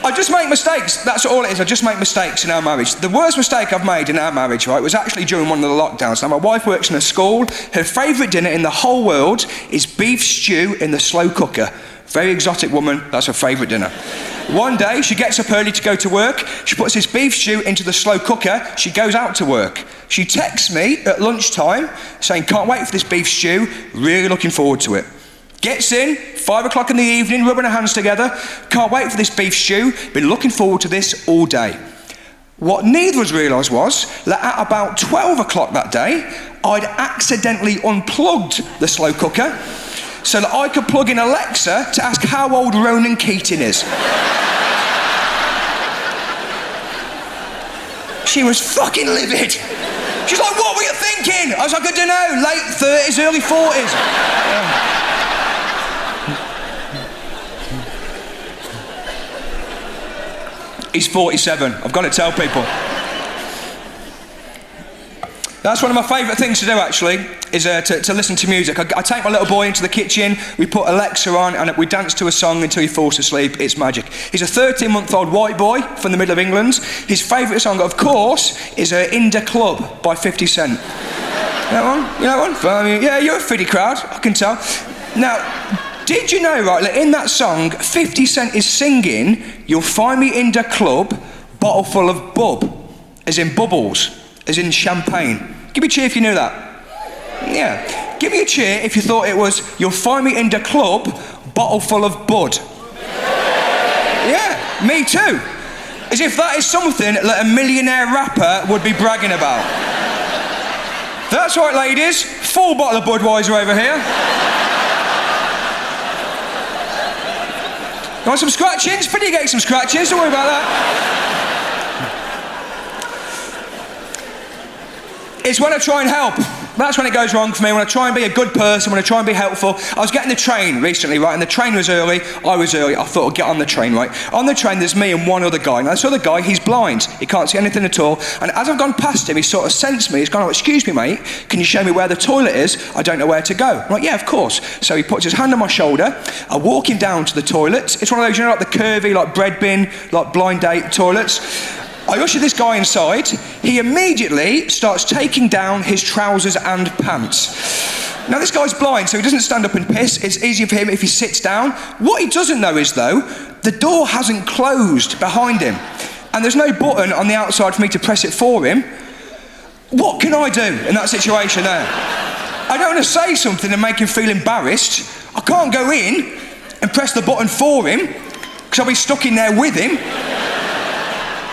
I just make mistakes, that's all it is, I just make mistakes in our marriage. The worst mistake I've made in our marriage, right, was actually during one of the lockdowns. Now, my wife works in a school, her favourite dinner in the whole world is beef stew in the slow cooker. Very exotic woman, that's her favourite dinner. One day, she gets up early to go to work, she puts this beef stew into the slow cooker, she goes out to work. She texts me at lunchtime saying, can't wait for this beef stew, really looking forward to it. Gets in, 5 o'clock in the evening, rubbing her hands together, can't wait for this beef stew, been looking forward to this all day. What neither of us realised was that at about 12 o'clock that day, I'd accidentally unplugged the slow cooker so that I could plug in Alexa to ask how old Ronan Keating is. She was fucking livid. She's like, what were you thinking? I was like, I don't know, late 30s, early 40s. He's 47, I've got to tell people. That's one of my favourite things to do, actually, is to listen to music. I take my little boy into the kitchen, we put Alexa on, and we dance to a song until he falls asleep. It's magic. He's a 13-month-old white boy from the middle of England. His favourite song, of course, is In the Club by 50 Cent. You know that one? You know that one? Yeah, you're a fiddy crowd, I can tell. Now, did you know, right, that in that song, 50 Cent is singing, you'll find me in the club, bottle full of bub, as in bubbles, as in champagne. Give me a cheer if you knew that. Yeah. Give me a cheer if you thought it was, you'll find me in the club, bottle full of bud. Yeah, me too. As if that is something that a millionaire rapper would be bragging about. That's right, ladies, full bottle of Budweiser over here. You want some scratchings? Pretty get some scratchings, don't worry about that. It's when I try and help. That's when it goes wrong for me, when I try and be a good person, when I try and be helpful. I was getting the train recently, right, and the train was early, I was early, I thought I'd get on the train, right. On the train there's me and one other guy. Now this other guy, he's blind, he can't see anything at all, and as I've gone past him, he sort of sensed me, he's gone, oh, excuse me mate, can you show me where the toilet is? I don't know where to go. I'm like, yeah, of course. So he puts his hand on my shoulder, I walk him down to the toilet. It's one of those, you know, like the curvy, like bread bin, like blind date toilets. I usher this guy inside, he immediately starts taking down his trousers and pants. Now this guy's blind, so he doesn't stand up and piss, it's easier for him if he sits down. What he doesn't know is though, the door hasn't closed behind him, and there's no button on the outside for me to press it for him. What can I do in that situation there? I don't want to say something and make him feel embarrassed. I can't go in and press the button for him, because I'll be stuck in there with him.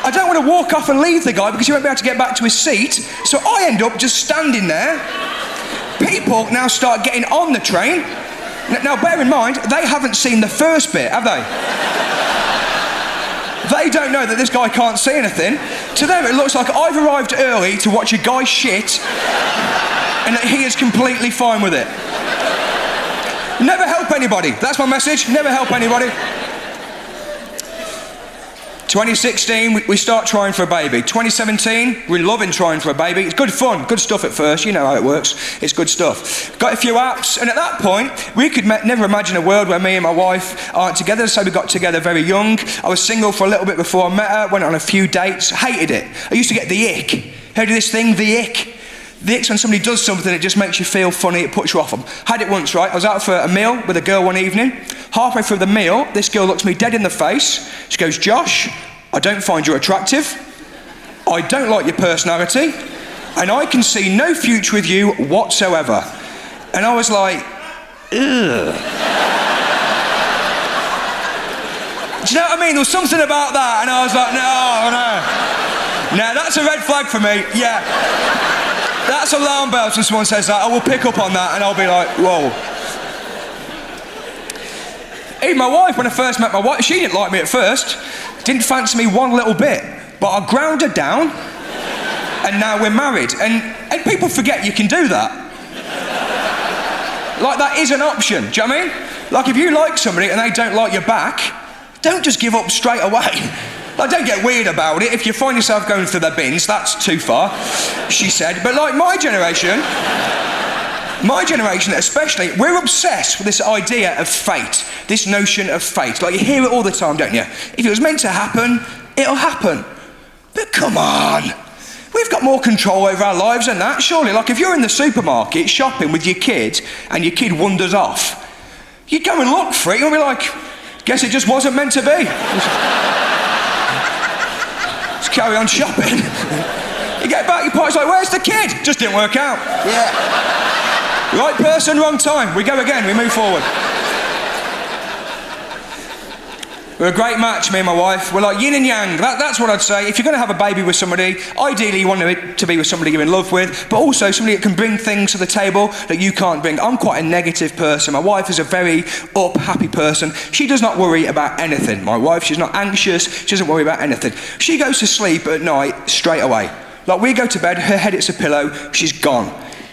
I don't want to walk off and leave the guy because he won't be able to get back to his seat. So I end up just standing there. People now start getting on the train. Now, bear in mind, they haven't seen the first bit, have they? They don't know that this guy can't see anything. To them, it looks like I've arrived early to watch a guy shit and that he is completely fine with it. Never help anybody. That's my message. Never help anybody. 2016, we start trying for a baby. 2017, we're loving trying for a baby. It's good fun, good stuff at first. You know how it works. It's good stuff. Got a few apps, and at that point, we could never imagine a world where me and my wife aren't together, so we got together very young. I was single for a little bit before I met her, went on a few dates, hated it. I used to get the ick. Heard of this thing, the ick? The ick's when somebody does something, it just makes you feel funny, it puts you off them. Had it once, right? I was out for a meal with a girl one evening. Halfway through the meal, this girl looks me dead in the face. She goes, "Josh, I don't find you attractive. I don't like your personality. And I can see no future with you whatsoever." And I was like, ugh. Do you know what I mean? There was something about that, and I was like, no. No, that's a red flag for me, yeah. That's alarm bells when someone says that. I will pick up on that and I'll be like, whoa. Even my wife, when I first met my wife, she didn't like me at first. Didn't fancy me one little bit. But I ground her down and now we're married. And people forget you can do that. Like, that is an option, do you know what I mean? Like, if you like somebody and they don't like your back, don't just give up straight away. Like, don't get weird about it. If you find yourself going through the bins, that's too far, she said. But like my generation especially, we're obsessed with this idea of fate, this notion of fate. Like, you hear it all the time, don't you? If it was meant to happen, it'll happen. But come on. We've got more control over our lives than that, surely. Like, if you're in the supermarket shopping with your kid and your kid wanders off, you go and look for it, you'll be like, guess it just wasn't meant to be. Just carry on shopping. You get back, your partner's like, where's the kid? Just didn't work out. Yeah. Right person, wrong time. We go again, we move forward. We're a great match, me and my wife. We're like yin and yang. That's what I'd say. If you're going to have a baby with somebody, ideally you want it to be with somebody you're in love with, but also somebody that can bring things to the table that you can't bring. I'm quite a negative person. My wife is a very happy person. She does not worry about anything. My wife, she's not anxious. She doesn't worry about anything. She goes to sleep at night straight away. Like, we go to bed, her head hits a pillow, she's gone.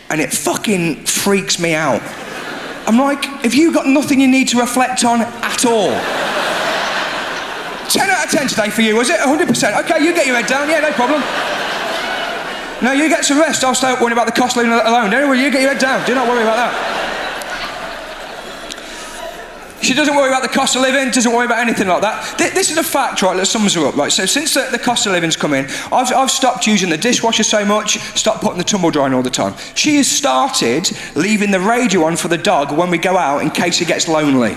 And it fucking freaks me out. I'm like, have you got nothing you need to reflect on at all? 10 out of 10 today for you, was it? 100%. Okay, you get your head down, yeah, no problem. No, you get some rest. I'll stay up worrying about the cost of living alone. Don't worry, you get your head down. Do not worry about that. She doesn't worry about the cost of living, doesn't worry about anything like that. This is a fact, right, that sums her up. Right? So since the cost of living's come in, I've stopped using the dishwasher so much, stopped putting the tumble dryer on all the time. She has started leaving the radio on for the dog when we go out in case he gets lonely.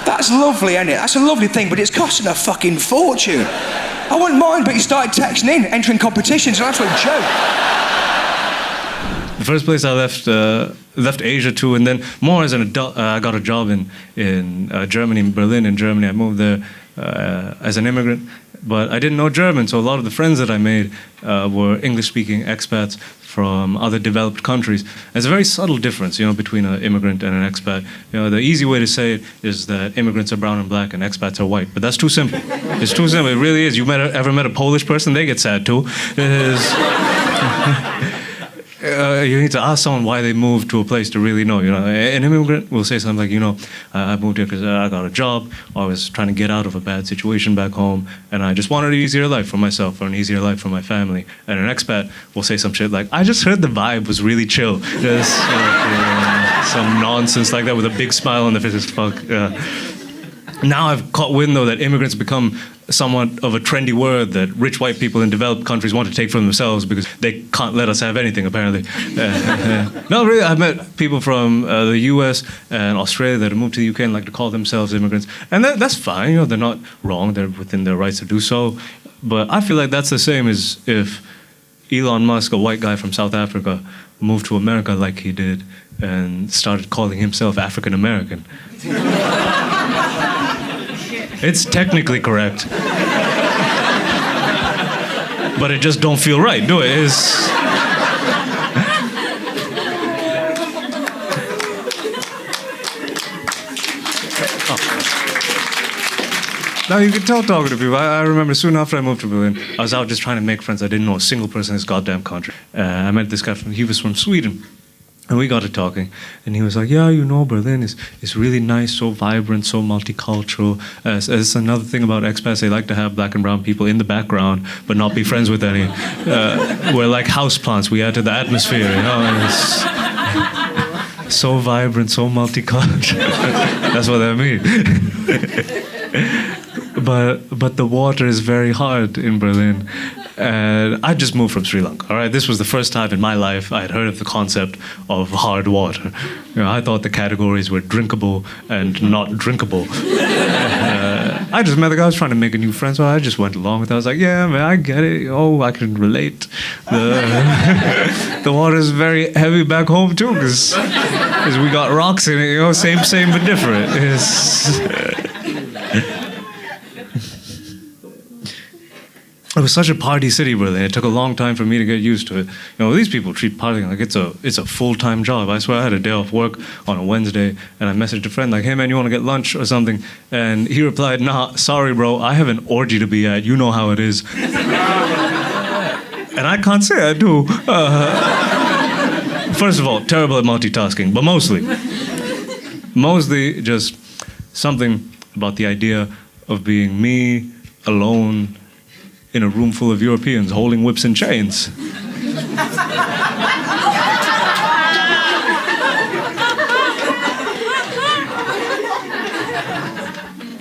That's lovely, isn't it? That's a lovely thing, but it's costing a fucking fortune. I wouldn't mind, but he started texting in, entering competitions, and that's what a joke. The first place I left Asia to, and then more as an adult, I got a job in Germany, in Berlin, in Germany. I moved there as an immigrant, but I didn't know German, so a lot of the friends that I made were English-speaking expats from other developed countries. There's a very subtle difference, between an immigrant and an expat. The easy way to say it is that immigrants are brown and black and expats are white, but that's too simple. It's too simple. It really is. You ever met a Polish person? They get sad too. You need to ask someone why they moved to a place to really know. An immigrant will say something like, I moved here because I got a job, or I was trying to get out of a bad situation back home, and I just wanted an easier life for myself or an easier life for my family. And an expat will say some shit like, I just heard the vibe was really chill. Just, some nonsense like that with a big smile on their face as fuck. Now I've caught wind, though, that immigrants become somewhat of a trendy word that rich white people in developed countries want to take for themselves because they can't let us have anything, apparently. No, really, I've met people from the US and Australia that have moved to the UK and like to call themselves immigrants. And that's fine, they're not wrong, they're within their rights to do so. But I feel like that's the same as if Elon Musk, a white guy from South Africa, moved to America like he did and started calling himself African American. It's technically correct. but it just don't feel right, do it? It's... Now, you can tell talking to people. I remember soon after I moved to Berlin, I was out just trying to make friends. I didn't know a single person in this goddamn country. I met this guy, he was from Sweden. And we got to talking, and he was like, yeah, you know, Berlin is really nice, so vibrant, so multicultural. It's another thing about expats, they like to have black and brown people in the background, but not be friends with any. We're like houseplants, we add to the atmosphere, you know. And it's so vibrant, so multicultural. That's what that means. But the water is very hard in Berlin. And I just moved from Sri Lanka, all right? This was the first time in my life I had heard of the concept of hard water. You know, I thought the categories were drinkable and not drinkable. I just met the guy, I was trying to make a new friend, so I just went along with it. I was like, yeah, man, I get it. Oh, I can relate. The water is very heavy back home, too, because we got rocks in it, you know, same, but different. It was such a party city, Berlin. It took a long time for me to get used to it. You know, these people treat partying like it's a full-time job. I swear I had a day off work on a Wednesday, and I messaged a friend like, hey man, you want to get lunch or something? And he replied, nah, sorry bro, I have an orgy to be at. You know how it is. And I can't say I do. First of all, terrible at multitasking, but mostly just something about the idea of being me, alone, in a room full of Europeans holding whips and chains.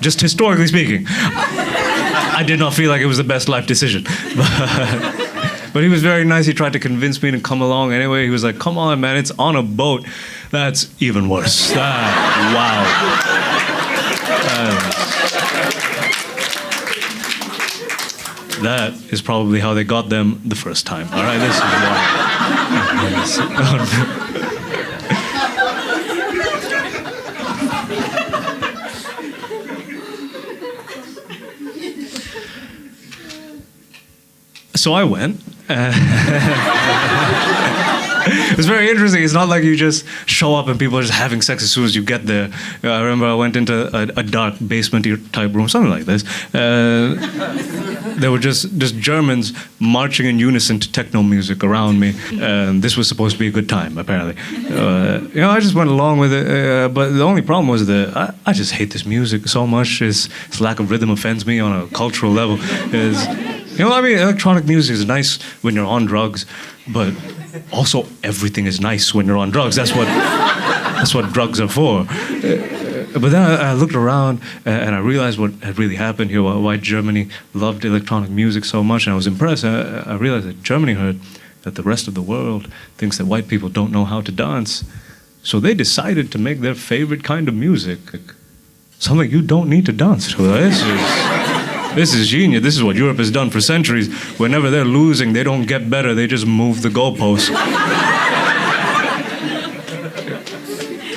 Just historically speaking, I did not feel like it was the best life decision. But he was very nice. He tried to convince me to come along anyway. He was like, come on, man, it's on a boat. That's even worse. Wow. That is probably how they got them the first time. All right, this is why. So I went. It was very interesting. It's not like you just show up and people are just having sex as soon as you get there. I remember I went into a dark basement type room, something like this. There were just Germans marching in unison to techno music around me. And this was supposed to be a good time, apparently. You know, I just went along with it. But the only problem was that I just hate this music so much. Its lack of rhythm offends me on a cultural level. You know what I mean? Electronic music is nice when you're on drugs, but also everything is nice when you're on drugs. That's what drugs are for. But then I looked around and I realized what had really happened here, why Germany loved electronic music so much, and I was impressed. I realized that Germany heard that the rest of the world thinks that white people don't know how to dance. So they decided to make their favorite kind of music something you don't need to dance to. This is genius. This is what Europe has done for centuries. Whenever they're losing, they don't get better. They just move the goalposts.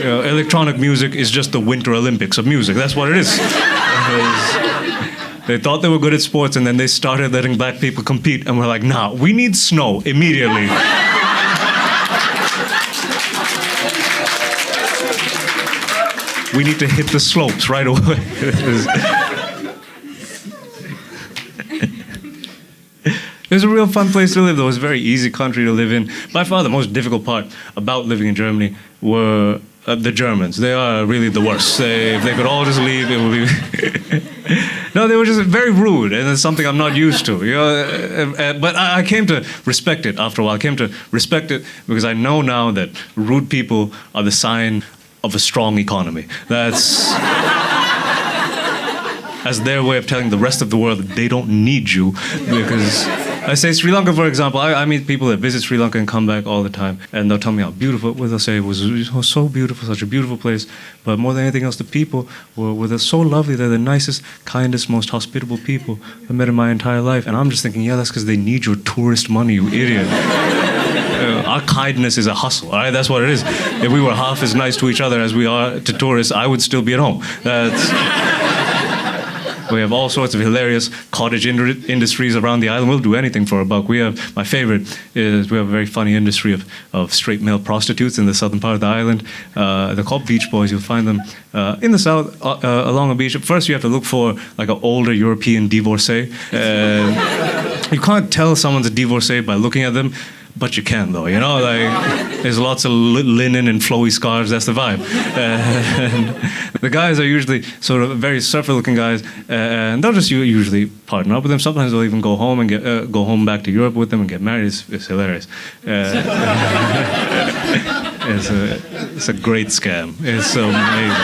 Electronic music is just the Winter Olympics of music. That's what it is. They thought they were good at sports, and then they started letting black people compete, and we're like, nah, we need snow immediately. We need to hit the slopes right away. It was a real fun place to live, though. It was a very easy country to live in. By far, the most difficult part about living in Germany were the Germans. They are really the worst. If they could all just leave, it would be... No, they were just very rude, and it's something I'm not used to. You know? But I came to respect it after a while. I came to respect it because I know now that rude people are the sign of a strong economy. That's their way of telling the rest of the world that they don't need you, because... I say Sri Lanka, for example. I meet people that visit Sri Lanka and come back all the time, and they'll tell me how beautiful it was. They'll say it was so beautiful, such a beautiful place. But more than anything else, the people were so lovely. They're the nicest, kindest, most hospitable people I've met in my entire life. And I'm just thinking, yeah, that's because they need your tourist money, you idiot. Our kindness is a hustle, all right? That's what it is. If we were half as nice to each other as we are to tourists, I would still be at home. We have all sorts of hilarious cottage industries around the island. We'll do anything for a buck. My favorite is we have a very funny industry of straight male prostitutes in the southern part of the island. They're called beach boys. You'll find them in the south along a beach. First, you have to look for like an older European divorcee. You can't tell someone's a divorcee by looking at them. But you can, though, you know, like, there's lots of linen and flowy scarves, that's the vibe. And the guys are usually sort of very surfer-looking guys, and they'll just usually partner up with them. Sometimes they'll even go home and go home back to Europe with them and get married. It's hilarious. It's a great scam. It's so amazing.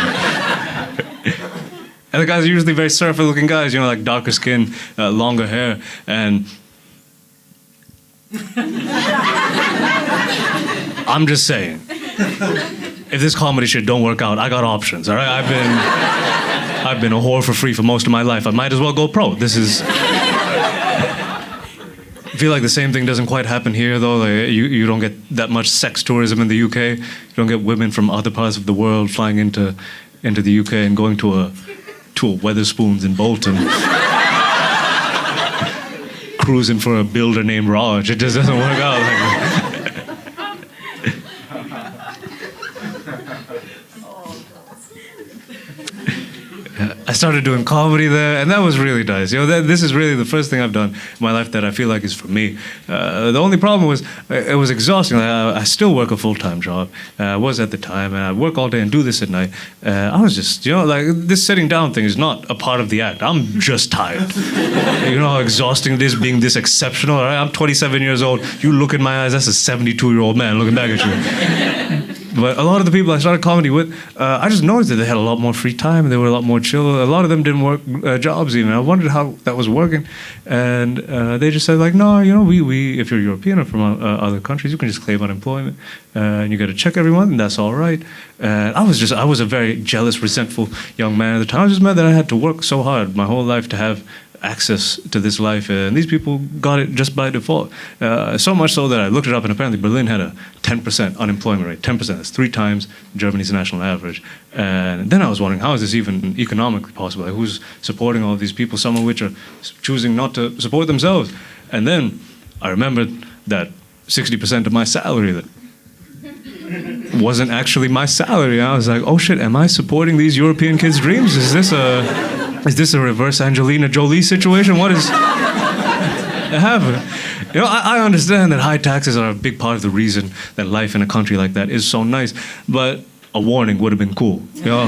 And the guys are usually very surfer-looking guys, you know, like darker skin, longer hair, and I'm just saying, if this comedy shit don't work out, I got options, all right? I've been a whore for free for most of my life. I might as well go pro. This is... I feel like the same thing doesn't quite happen here, though. Like, you don't get that much sex tourism in the UK. You don't get women from other parts of the world flying into the UK and going to a Wetherspoons in Bolton. Cruising for a builder named Raj. It just doesn't work out like that. I started doing comedy there, and that was really nice. You know, this is really the first thing I've done in my life that I feel like is for me. The only problem was it was exhausting. I still work a full-time job. I was at the time, and I work all day and do this at night. I was just, you know, like, this sitting down thing is not a part of the act. I'm just tired. You know how exhausting it is being this exceptional? Right? I'm 27 years old. You look in my eyes, that's a 72-year-old man looking back at you. But a lot of the people I started comedy with, I just noticed that they had a lot more free time. They were a lot more chill. A lot of them didn't work jobs even. I wondered how that was working. And they just said, like, no, you know, we if you're European or from other countries, you can just claim unemployment. And you get a check every month, and that's all right. And I was a very jealous, resentful young man at the time. I was just mad that I had to work so hard my whole life to have access to this life, and these people got it just by default. So much so that I looked it up, and apparently Berlin had a 10% unemployment rate. 10%, that's 3 times Germany's national average. And then I was wondering, how is this even economically possible? Like, who's supporting all of these people, some of which are choosing not to support themselves? And then I remembered that 60% of my salary that wasn't actually my salary. And I was like, oh shit, am I supporting these European kids' dreams? Is this a reverse Angelina Jolie situation? What is happening? You know, I understand that high taxes are a big part of the reason that life in a country like that is so nice, but a warning would have been cool. You know?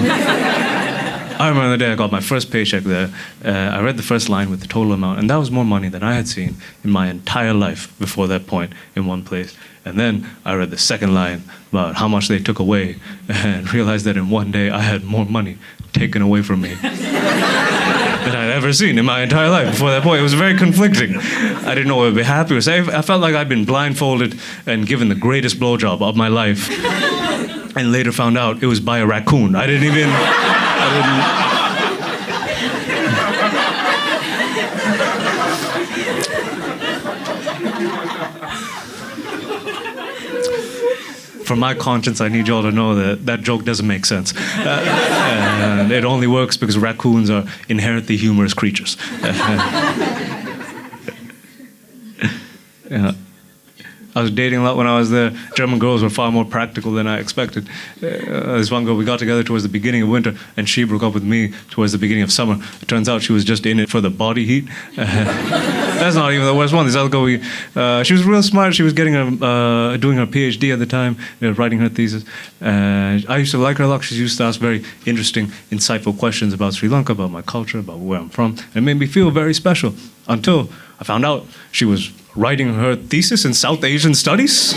I remember the day I got my first paycheck there. I read the first line with the total amount, and that was more money than I had seen in my entire life before that point in one place. And then I read the second line about how much they took away, and realized that in one day I had more money taken away from me than I'd ever seen in my entire life before that point. It was very conflicting. I didn't know whether to be happy or sad. I felt like I'd been blindfolded and given the greatest blowjob of my life, and later found out it was by a raccoon. For my conscience, I need y'all to know that that joke doesn't make sense. And it only works because raccoons are inherently humorous creatures. Yeah. I was dating a lot when I was there. German girls were far more practical than I expected. This one girl, we got together towards the beginning of winter, and she broke up with me towards the beginning of summer. It turns out she was just in it for the body heat. That's not even the worst one. This other girl, she was real smart. She was doing her PhD at the time, writing her thesis. I used to like her a lot. She used to ask very interesting, insightful questions about Sri Lanka, about my culture, about where I'm from. And it made me feel very special until I found out she was writing her thesis in South Asian studies.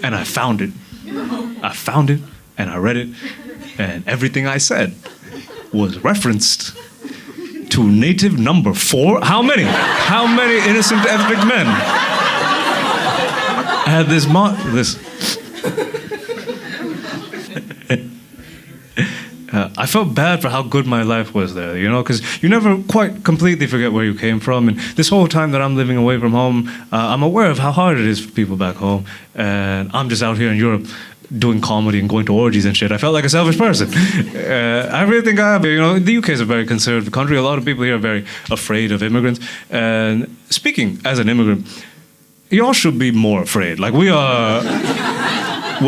And I found it. And I read it, and everything I said was referenced to native number 4. How many? How many innocent ethnic men had this I felt bad for how good my life was there, you know, because you never quite completely forget where you came from. And this whole time that I'm living away from home, I'm aware of how hard it is for people back home. And I'm just out here in Europe doing comedy and going to orgies and shit. I felt like a selfish person. I really think I have. The UK is a very conservative country. A lot of people here are very afraid of immigrants. And speaking as an immigrant, y'all should be more afraid. Like, we're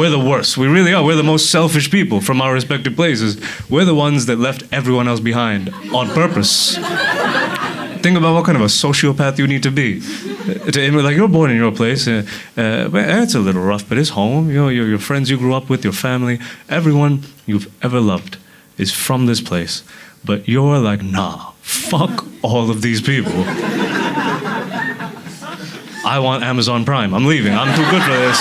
the worst. We really are. We're the most selfish people from our respective places. We're the ones that left everyone else behind on purpose. Think about what kind of a sociopath you need to be. Like, you're born in your place. It's a little rough, but it's home. Your friends you grew up with, your family, everyone you've ever loved is from this place. But you're like, nah, fuck all of these people. I want Amazon Prime. I'm leaving. I'm too good for this.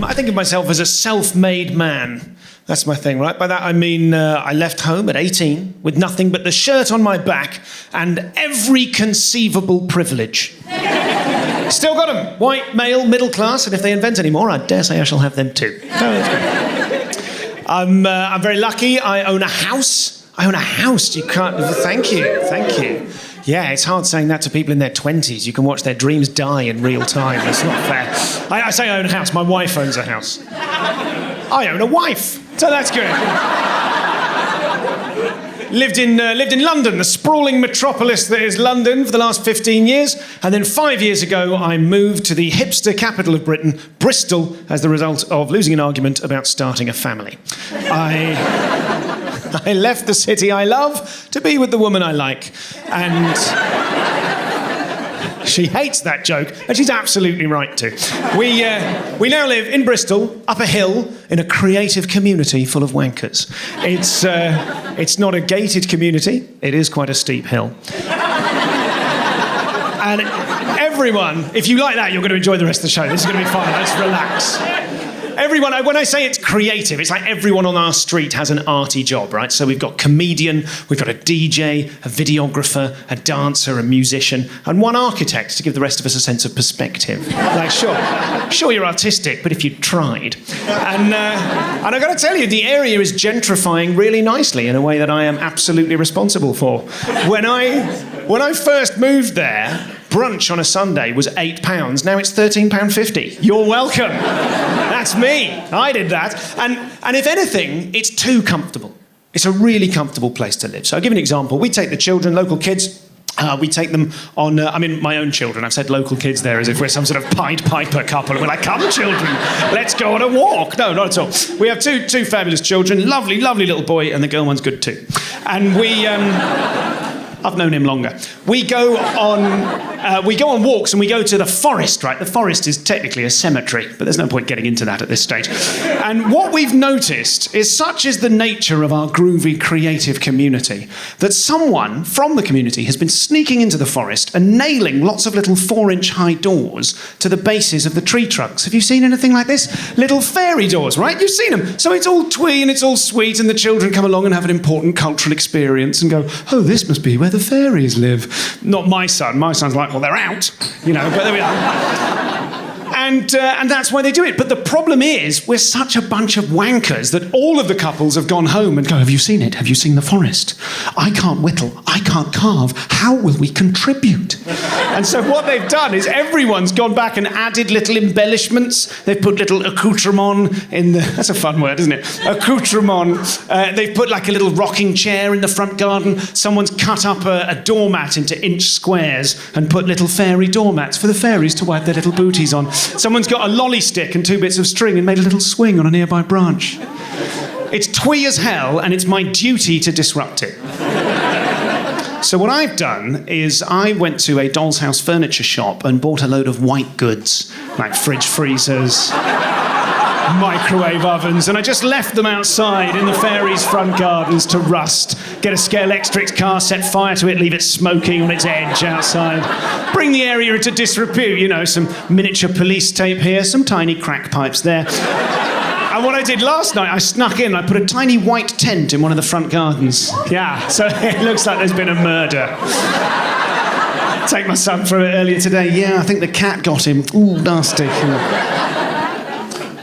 I think of myself as a self-made man. That's my thing, right? By that I mean I left home at 18 with nothing but the shirt on my back and every conceivable privilege. Still got them. White, male, middle class, and if they invent any more, I dare say I shall have them too. I'm very lucky. I own a house. You can't... Thank you. Yeah, it's hard saying that to people in their 20s. You can watch their dreams die in real time. It's not fair. I say I own a house. My wife owns a house. I own a wife, so that's good. Lived in London, the sprawling metropolis that is London, for the last 15 years. And then 5 years ago, I moved to the hipster capital of Britain, Bristol, as the result of losing an argument about starting a family. I left the city I love to be with the woman I like. And she hates that joke, and she's absolutely right to. We now live in Bristol, up a hill, in a creative community full of wankers. It's not a gated community, it is quite a steep hill. And everyone, if you like that, you're going to enjoy the rest of the show. This is going to be fun. Let's relax. Everyone, when I say it's creative, it's like everyone on our street has an arty job, right? So we've got comedian, we've got a DJ, a videographer, a dancer, a musician, and one architect to give the rest of us a sense of perspective. Like, sure you're artistic, but if you tried. And I've got to tell you, the area is gentrifying really nicely in a way that I am absolutely responsible for. When I first moved there, brunch on a Sunday was £8. Now it's £13.50. You're welcome. That's me. I did that. And if anything, it's too comfortable. It's a really comfortable place to live. So I'll give you an example. We take the children, local kids. We take them on, my own children. I've said local kids there as if we're some sort of Pied Piper couple. And we're like, come children, let's go on a walk. No, not at all. We have two fabulous children, lovely, lovely little boy, and the girl one's good too. And we... I've known him longer. We go on walks and we go to the forest, right? The forest is technically a cemetery, but there's no point getting into that at this stage. And what we've noticed is such is the nature of our groovy, creative community that someone from the community has been sneaking into the forest and nailing lots of little 4-inch high doors to the bases of the tree trunks. Have you seen anything like this? Little fairy doors, right? You've seen them. So it's all twee and it's all sweet, and the children come along and have an important cultural experience and go, oh, this must be where the fairies live. Not my son. My son's like, well, they're out, but there we are. And that's why they do it. But the problem is, we're such a bunch of wankers that all of the couples have gone home and go, have you seen it? Have you seen the forest? I can't whittle. I can't carve. How will we contribute? And so what they've done is everyone's gone back and added little embellishments. They've put little accoutrements in the... That's a fun word, isn't it? Accoutrements. They've put like a little rocking chair in the front garden. Someone's cut up a doormat into inch squares and put little fairy doormats for the fairies to wipe their little booties on. Someone's got a lolly stick and 2 bits of string and made a little swing on a nearby branch. It's twee as hell, and it's my duty to disrupt it. So what I've done is I went to a doll's house furniture shop and bought a load of white goods, like fridge freezers, microwave ovens, and I just left them outside in the fairies' front gardens to rust. Get a Scalextric car, set fire to it, leave it smoking on its edge outside. Bring the area into disrepute, some miniature police tape here, some tiny crack pipes there. And what I did last night, I snuck in, I put a tiny white tent in one of the front gardens. Yeah, so it looks like there's been a murder. Take my son through it earlier today. Yeah, I think the cat got him. Ooh, nasty.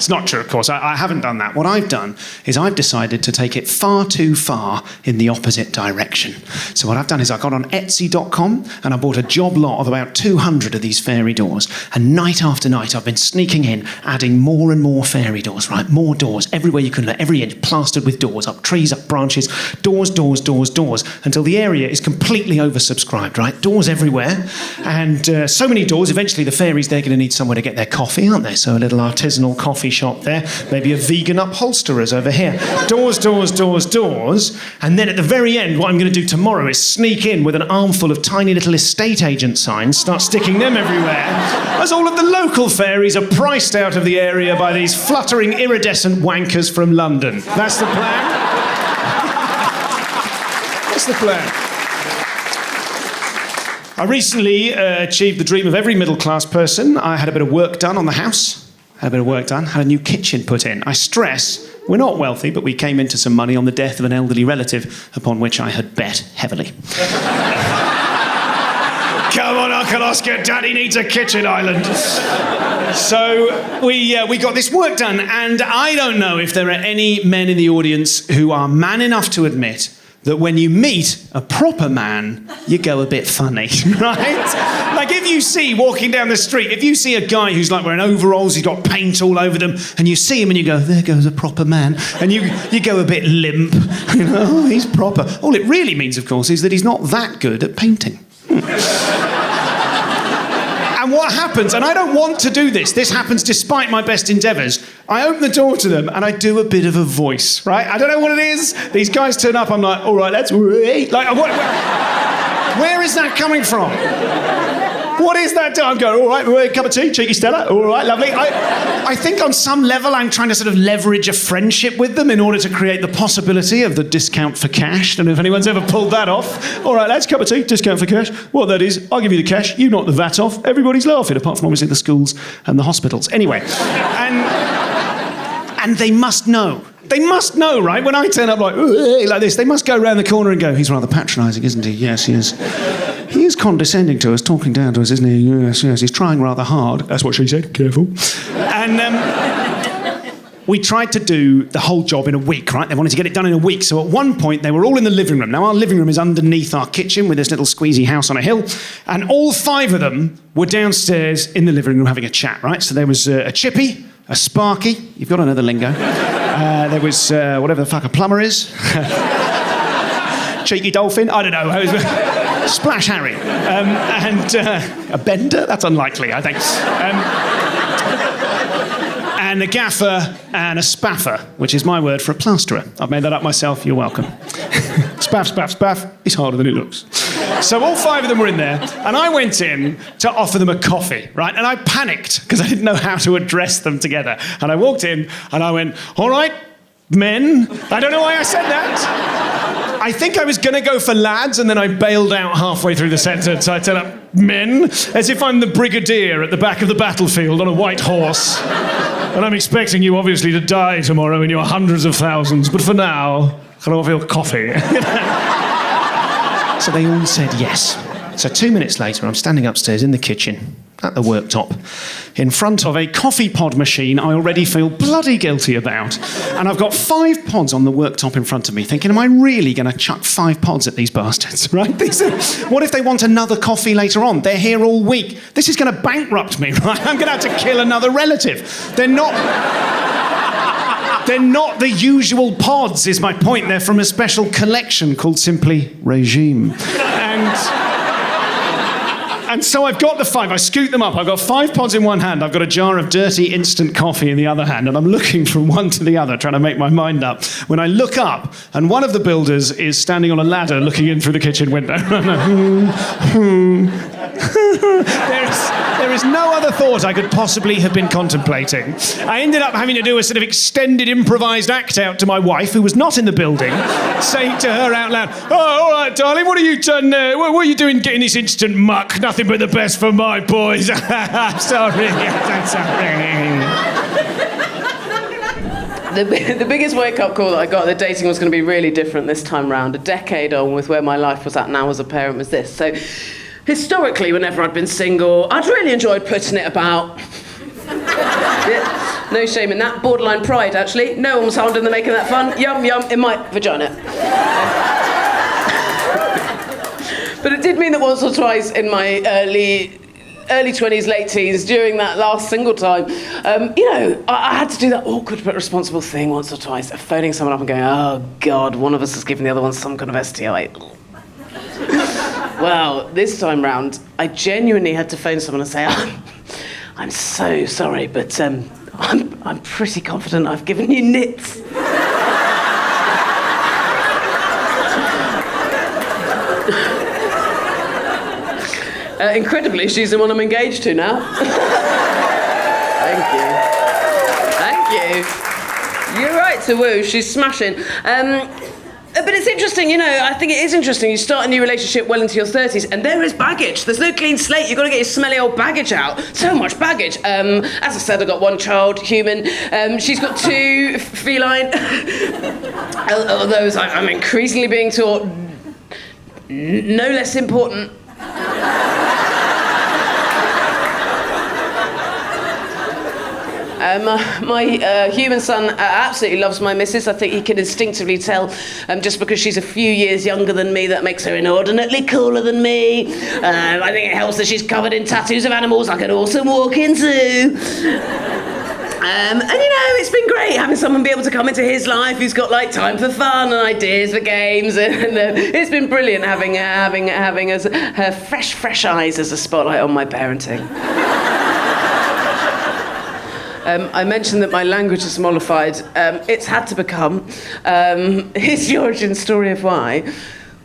It's not true, of course. I haven't done that. What I've done is I've decided to take it far too far in the opposite direction. So what I've done is I got on Etsy.com and I bought a job lot of about 200 of these fairy doors. And night after night, I've been sneaking in, adding more and more fairy doors, right? More doors, everywhere you can, every inch plastered with doors, up trees, up branches, doors, doors, doors, doors, until the area is completely oversubscribed, right? Doors everywhere. And so many doors, eventually the fairies, they're going to need somewhere to get their coffee, aren't they? So a little artisanal coffee shop there, maybe a vegan upholsterer's over here. Doors, doors, doors, doors. And then at the very end, what I'm going to do tomorrow is sneak in with an armful of tiny little estate agent signs, start sticking them everywhere, as all of the local fairies are priced out of the area by these fluttering iridescent wankers from London. That's the plan. That's the plan. I recently achieved the dream of every middle-class person. I had a bit of work done on the house, had a new kitchen put in. I stress, we're not wealthy, but we came into some money on the death of an elderly relative, upon which I had bet heavily. Come on, Uncle Oscar, Daddy needs a kitchen island. So we got this work done, and I don't know if there are any men in the audience who are man enough to admit that when you meet a proper man, you go a bit funny, right? Like if you see, walking down the street, if you see a guy who's like wearing overalls, he's got paint all over them, and you see him and you go, there goes a proper man, and you go a bit limp, you know, oh, he's proper. All it really means, of course, is that he's not that good at painting. And what happens, and I don't want to do this happens despite my best endeavours, I open the door to them and I do a bit of a voice, right? I don't know what it is. These guys turn up, I'm like, all right, let's wait. Like, where is that coming from? What is that? I'm going, all right, a cup of tea, cheeky Stella, all right, lovely. I think on some level I'm trying to sort of leverage a friendship with them in order to create the possibility of the discount for cash. Don't know if anyone's ever pulled that off. All right, lads, cup of tea, discount for cash. What that is, I'll give you the cash, you knock the VAT off, everybody's laughing, apart from obviously the schools and the hospitals. Anyway, and they must know. They must know, right? When I turn up like this, they must go round the corner and go, he's rather patronising, isn't he? Yes, he is. He is condescending to us, talking down to us, isn't he? Yes, yes, he's trying rather hard. That's what she said, careful. And we tried to do the whole job in a week, right? They wanted to get it done in a week. So at one point, they were all in the living room. Now, our living room is underneath our kitchen with this little squeezy house on a hill. And all 5 of them were downstairs in the living room having a chat, right? So there was a Chippy, a Sparky. You've got to know the lingo. There was, whatever the fuck a plumber is. Cheeky Dolphin. I don't know. Splash Harry. And a Bender. That's unlikely, I think. And a Gaffer and a Spaffer, which is my word for a plasterer. I've made that up myself. You're welcome. Spaff, spaff, spaff. It's harder than it looks. So all 5 of them were in there, and I went in to offer them a coffee, right? And I panicked, because I didn't know how to address them together. And I walked in, and I went, all right, men. I don't know why I said that. I think I was going to go for lads, and then I bailed out halfway through the sentence. I turned up, men, as if I'm the brigadier at the back of the battlefield on a white horse. And I'm expecting you, obviously, to die tomorrow in your hundreds of thousands. But for now, can I offer you a coffee? So they all said yes. So 2 minutes later, I'm standing upstairs in the kitchen, at the worktop, in front of a coffee pod machine I already feel bloody guilty about. And I've got 5 pods on the worktop in front of me, thinking, am I really going to chuck 5 pods at these bastards, right? What if they want another coffee later on? They're here all week. This is going to bankrupt me, right? I'm going to have to kill another relative. They're not the usual pods, is my point. They're from a special collection called simply Regime. And so I've got the 5. I scoot them up. I've got 5 pods in one hand. I've got a jar of dirty instant coffee in the other hand. And I'm looking from one to the other, trying to make my mind up. When I look up, and one of the builders is standing on a ladder looking in through the kitchen window. There is no other thought I could possibly have been contemplating. I ended up having to do a sort of extended improvised act out to my wife, who was not in the building, saying to her out loud, oh, all right, darling, what are you done there? What are you doing getting this instant muck? Nothing but the best for my boys. Sorry, I'm sorry. The biggest wake-up call that I got that dating was going to be really different this time round, a decade on with where my life was at now as a parent, was this. So, historically, whenever I'd been single, I'd really enjoyed putting it about. No shame in that. Borderline pride, actually. No one was harmed in the making that fun. Yum, yum, in my vagina. But it did mean that once or twice in my early 20s, late teens, during that last single time, I had to do that awkward but responsible thing once or twice of phoning someone up and going, oh, God, one of us has given the other one some kind of STI. Well, this time round, I genuinely had to phone someone and say, I'm so sorry, but I'm pretty confident I've given you nits. Incredibly, she's the one I'm engaged to now. Thank you. You're right to woo, she's smashing. But it's interesting, I think it is interesting. You start a new relationship well into your 30s, and there is baggage. There's no clean slate. You've got to get your smelly old baggage out. So much baggage. As I said, I've got one child, human. She's got two, feline. Although, as I'm increasingly being taught, no less important. My human son absolutely loves my missus. I think he can instinctively tell, just because she's a few years younger than me, that makes her inordinately cooler than me. I think it helps that she's covered in tattoos of animals I can also walk into. And it's been great having someone be able to come into his life who's got time for fun and ideas for games, and it's been brilliant having her fresh eyes as a spotlight on my parenting. I mentioned that my language is mollified. It's had to become. Here's the origin story of why.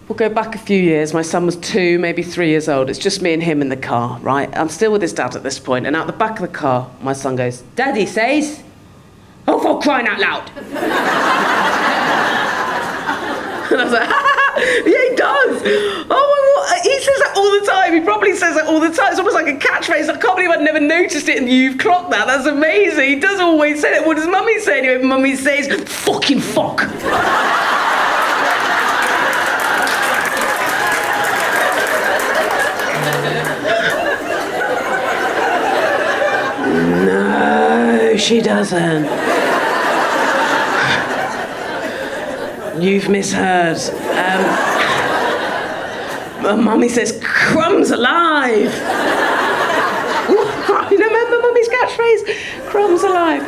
We'll go back a few years. My son was 2, maybe 3 years old. It's just me and him in the car, right? I'm still with his dad at this point, and out the back of the car, my son goes, Daddy says, oh, for crying out loud. And I was like, yeah, he does. Oh, he says that all the time. He probably says that all the time. It's almost like a catchphrase. I can't believe I'd never noticed it and you've clocked that. That's amazing. He does always say that. What does Mummy say? Anyway, Mummy says, fucking fuck. No, she doesn't. You've misheard. Mummy says, crumbs alive. You remember Mummy's catchphrase? Crumbs alive.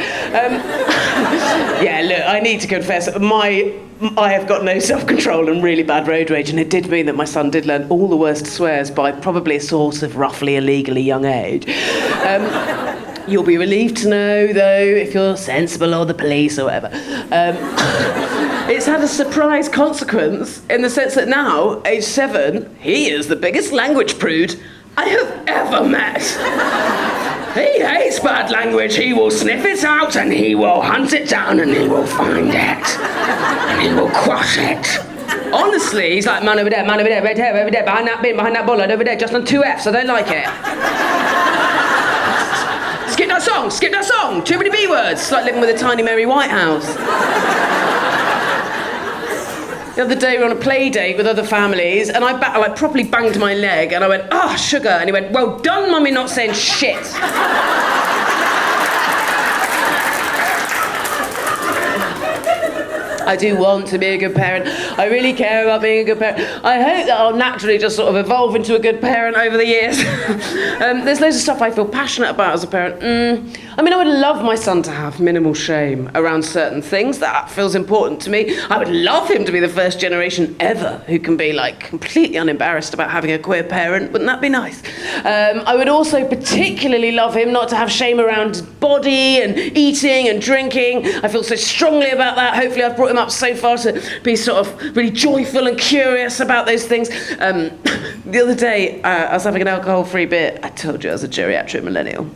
Yeah, look, I need to confess, I have got no self-control and really bad road rage, and it did mean that my son did learn all the worst swears by probably a sort of roughly illegally young age. You'll be relieved to know, though, if you're sensible or the police or whatever. It's had a surprise consequence in the sense that now, age 7, he is the biggest language prude I have ever met. He hates bad language. He will sniff it out and he will hunt it down and he will find it. And he will quash it. Honestly, he's like, man over there, right here, over there, behind that bin, behind that bollard, over there, just on 2 Fs, I don't like it. Skip that song, too many B words. It's like living with a tiny Mary Whitehouse. The other day we were on a play date with other families and I properly banged my leg and I went, oh, sugar. And he went, well done, Mummy, not saying shit. I do want to be a good parent. I really care about being a good parent. I hope that I'll naturally just sort of evolve into a good parent over the years. There's loads of stuff I feel passionate about as a parent. I mean, I would love my son to have minimal shame around certain things. That feels important to me. I would love him to be the first generation ever who can be, like, completely unembarrassed about having a queer parent. Wouldn't that be nice? I would also particularly love him not to have shame around his body and eating and drinking. I feel so strongly about that. Hopefully I've brought him up so far to be sort of really joyful and curious about those things. The other day, I was having an alcohol-free beer. I told you I was a geriatric millennial.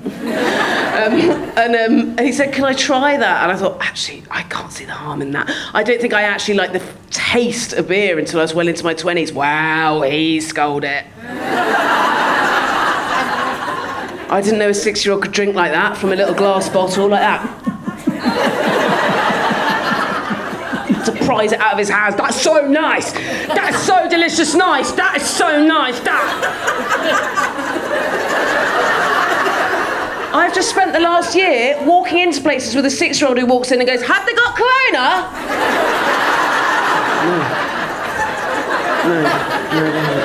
And he said, can I try that? And I thought, actually, I can't see the harm in that. I don't think I actually liked the taste of beer until I was well into my 20s. Wow, he scolded it. I didn't know a 6-year-old could drink like that from a little glass bottle like that. To prise it out of his hands. That's so nice. That's so delicious nice. That is so nice. That. I've just spent the last year walking into places with a 6-year-old who walks in and goes, "Have they got corona?"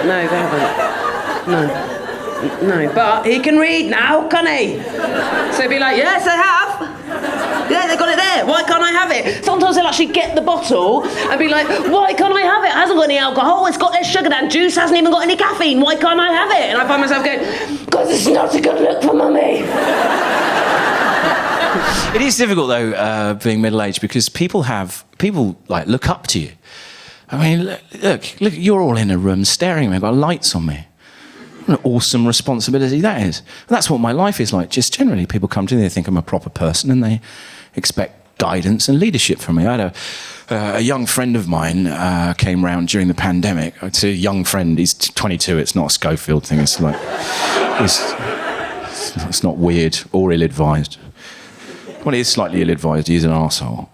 No, they haven't. No, but he can read now, can he? So he'd be like, "Yes, I have. Yeah, they got it there. Why can't I have it?" Sometimes they'll actually get the bottle and be like, "Why can't I have it? It hasn't got any alcohol. It's got less sugar than juice. Hasn't even got any caffeine. Why can't I have it?" And I find myself going, "Because it's not a good look for mummy." It is difficult though, being middle-aged, because people like look up to you. I mean, look, you're all in a room staring at me. I've got lights on me. What an awesome responsibility that is. And that's what my life is like. Just generally, people come to me, they think I'm a proper person, and they expect guidance and leadership from me. I had a young friend of mine came round during the pandemic. It's a young friend. He's 22. It's not a Schofield thing. It's like it's not weird or ill-advised. Well, he is slightly ill-advised. He's an arsehole.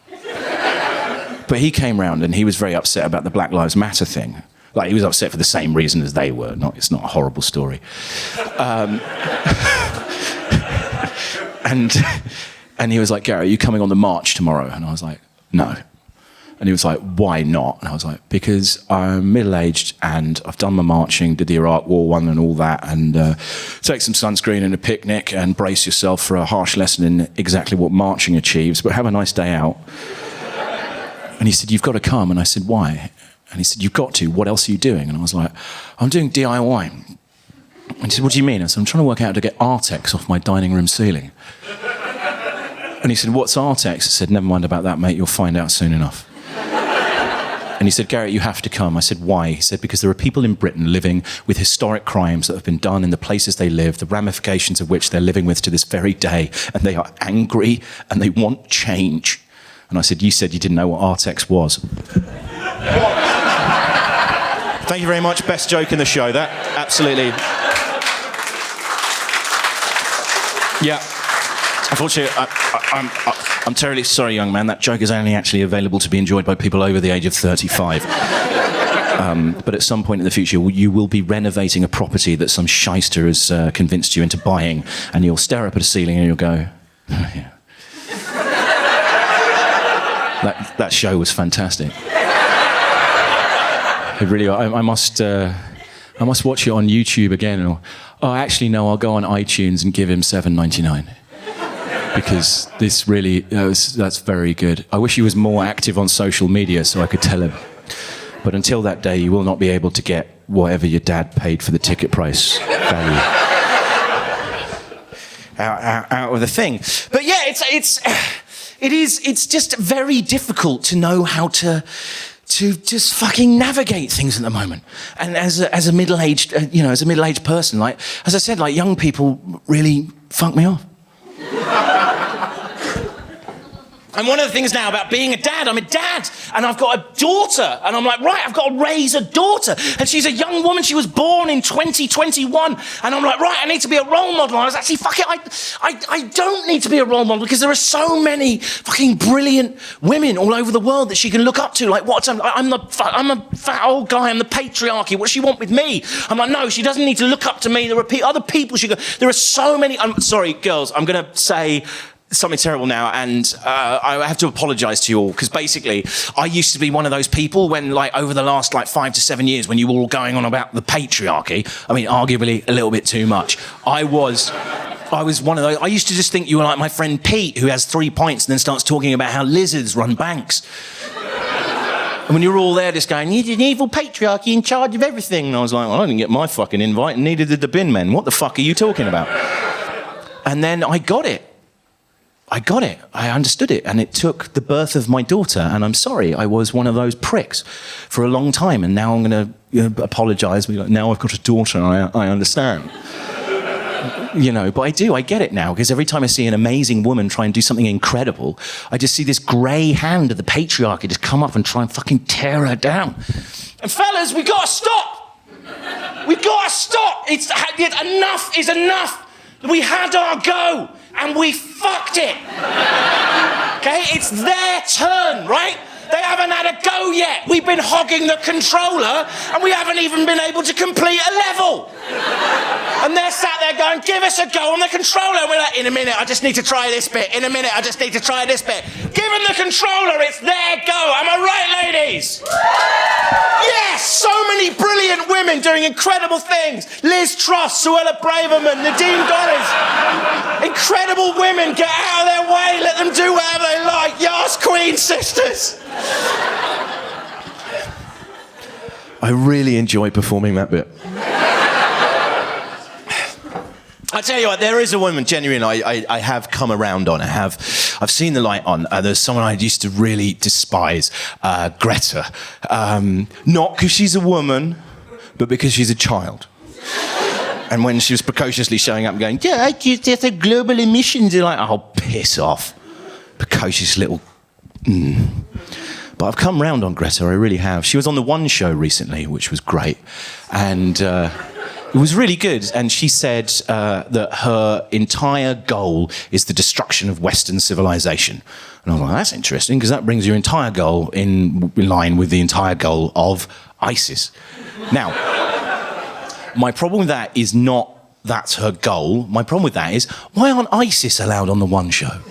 But he came round and he was very upset about the Black Lives Matter thing. Like, he was upset for the same reason as they were. It's not a horrible story. And he was like, "Garrett, are you coming on the march tomorrow?" And I was like, "No." And he was like, "Why not?" And I was like, "Because I'm middle-aged and I've done my marching, did the Iraq War one and all that, and take some sunscreen and a picnic and brace yourself for a harsh lesson in exactly what marching achieves, but have a nice day out." And he said, "You've got to come." And I said, "Why?" And he said, "You've got to. What else are you doing?" And I was like, "I'm doing DIY." And he said, "What do you mean?" I said, "I'm trying to work out how to get Artex off my dining room ceiling." And he said, "What's Artex?" I said, "Never mind about that, mate. You'll find out soon enough." And he said, "Garrett, you have to come." I said, "Why?" He said, "Because there are people in Britain living with historic crimes that have been done in the places they live, the ramifications of which they're living with to this very day, and they are angry and they want change." And I said, "You said you didn't know what Artex was." Thank you very much. Best joke in the show, that. Absolutely. Yeah. Unfortunately, I'm terribly sorry, young man. That joke is only actually available to be enjoyed by people over the age of 35. But at some point in the future, you will be renovating a property that some shyster has convinced you into buying, and you'll stare up at a ceiling and you'll go, "Oh, yeah." That show was fantastic. It really, I must watch it on YouTube again. Or, actually, no, I'll go on iTunes and give him $7.99. Because this really, that's very good. I wish he was more active on social media so I could tell him. But until that day, you will not be able to get whatever your dad paid for the ticket price value out of the thing. But yeah, it's just very difficult to know how to just fucking navigate things at the moment. And as a middle-aged, as a middle-aged person, like, as I said, like, young people really fuck me off. And one of the things now about being a dad, I'm a dad, and I've got a daughter, and I'm like, right, I've got to raise a daughter. And she's a young woman, she was born in 2021, and I'm like, right, I need to be a role model. And I was actually, fuck it, I don't need to be a role model, because there are so many fucking brilliant women all over the world that she can look up to. Like, I'm a fat old guy, I'm the patriarchy, what does she want with me? I'm like, no, she doesn't need to look up to me. There are other people there are so many, I'm sorry, girls, I'm going to say something terrible now, and I have to apologise to you all, because basically I used to be one of those people when, like, over the last 5 to 7 years, when you were all going on about the patriarchy, I mean, arguably a little bit too much, I was one of those. I used to just think you were like my friend Pete, who has 3 points and then starts talking about how lizards run banks. And when you're all there just going, "You're an evil patriarchy in charge of everything," and I was like, well, I didn't get my fucking invite, and neither did the bin men. What the fuck are you talking about? And then I got it. I understood it, and it took the birth of my daughter, and I'm sorry, I was one of those pricks for a long time, and now I'm going to apologise. Now I've got a daughter, and I understand. But I get it now, because every time I see an amazing woman try and do something incredible, I just see this grey hand of the patriarchy just come up and try and fucking tear her down. And fellas, we got to stop! We got to stop! Enough is enough! We had our go, and we fucked it. Okay? It's their turn, right? They haven't had a go yet. We've been hogging the controller and we haven't even been able to complete a level. And they're sat there going, give us a go on the controller. And we're like, in a minute, I just need to try this bit. In a minute, I just need to try this bit. Give them the controller, it's their go. Am I right, ladies? Yes, so many brilliant women doing incredible things. Liz Truss, Suella Braverman, Nadine Dorries. Incredible women, get out of their way, let them do whatever they like. Yas, Queen sisters. I really enjoy performing that bit. I tell you what, there is a woman, genuinely, I have come around on. I've seen the light on. There's someone I used to really despise, Greta. Not because she's a woman, but because she's a child. And when she was precociously showing up and going, yeah, there's a global emissions, you're like, oh, piss off. Precocious little... But I've come round on Greta, I really have. She was on the One Show recently, which was great. And... it was really good, and she said that her entire goal is the destruction of Western civilization. And I was like, that's interesting, because that brings your entire goal in line with the entire goal of ISIS. Now, my problem with that is not that's her goal. My problem with that is, why aren't ISIS allowed on the One Show?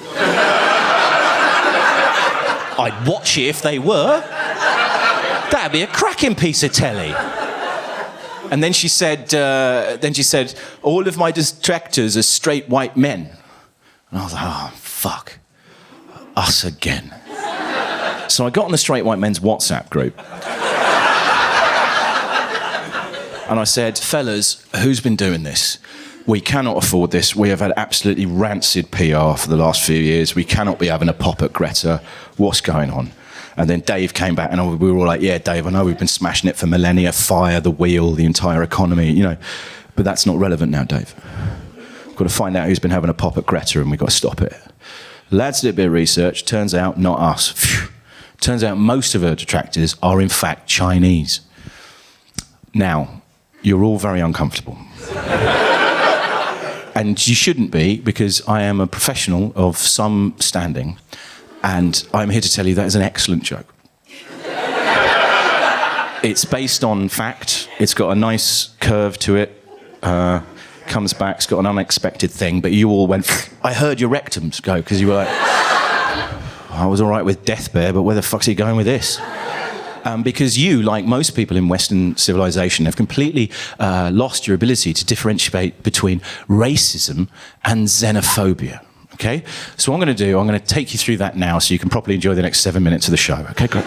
I'd watch it if they were. That'd be a cracking piece of telly. And then she said, all of my detractors are straight white men. And I was like, oh, fuck. Us again. So I got on the straight white men's WhatsApp group. And I said, fellas, who's been doing this? We cannot afford this. We have had absolutely rancid PR for the last few years. We cannot be having a pop at Greta. What's going on? And then Dave came back and we were all like, yeah, Dave, I know we've been smashing it for millennia, fire, the wheel, the entire economy, you know. But that's not relevant now, Dave. We've got to find out who's been having a pop at Greta and we've got to stop it. Lads did a bit of research. Turns out, not us. Phew. Turns out most of her detractors are in fact Chinese. Now, you're all very uncomfortable. And you shouldn't be, because I am a professional of some standing. And I'm here to tell you that is an excellent joke. It's based on fact. It's got a nice curve to it. Comes back. It's got an unexpected thing. But you all went, I heard your rectums go, because you were like, I was all right with Death Bear, but where the fuck's he going with this? Because you, like most people in Western civilization, have completely lost your ability to differentiate between racism and xenophobia. Okay? So what I'm going to do, I'm going to take you through that now so you can properly enjoy the next 7 minutes of the show. Okay, great.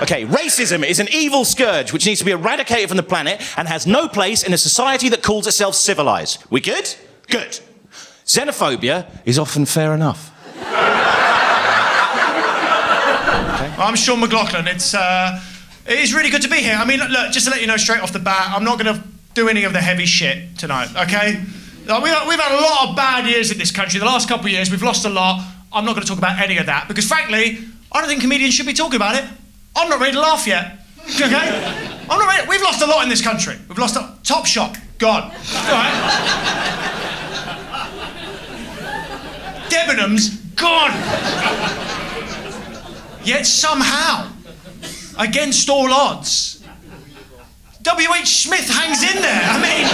Okay, racism is an evil scourge which needs to be eradicated from the planet and has no place in a society that calls itself civilized. We good? Good. Xenophobia is often fair enough. I'm Sean Mcloughlin. It is really good to be here. I mean, look, just to let you know straight off the bat, I'm not going to do any of the heavy shit tonight, okay? We've had a lot of bad years in this country. The last couple of years, we've lost a lot. I'm not going to talk about any of that because, frankly, I don't think comedians should be talking about it. I'm not ready to laugh yet, okay? I'm not ready. We've lost a lot in this country. We've lost a Top Shop, gone. All right? Debenhams, gone. Yet somehow, against all odds, W.H. Smith hangs in there. I mean,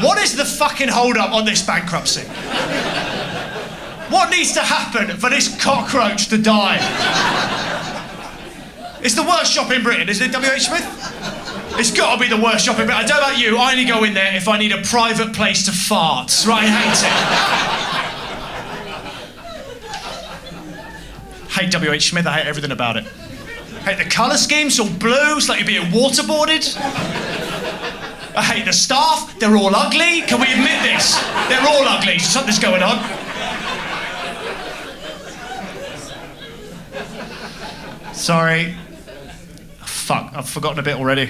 what is the fucking hold-up on this bankruptcy? What needs to happen for this cockroach to die? It's the worst shop in Britain, isn't it, W.H. Smith? It's got to be the worst shop in Britain. I don't know about you, I only go in there if I need a private place to fart. Right, I hate it. Hate W.H. Smith, I hate everything about it. Hate the colour scheme, it's all blue, it's like you're being waterboarded. I hate the staff, they're all ugly. Can we admit this? They're all ugly, something's going on. Sorry. Fuck, I've forgotten a bit already.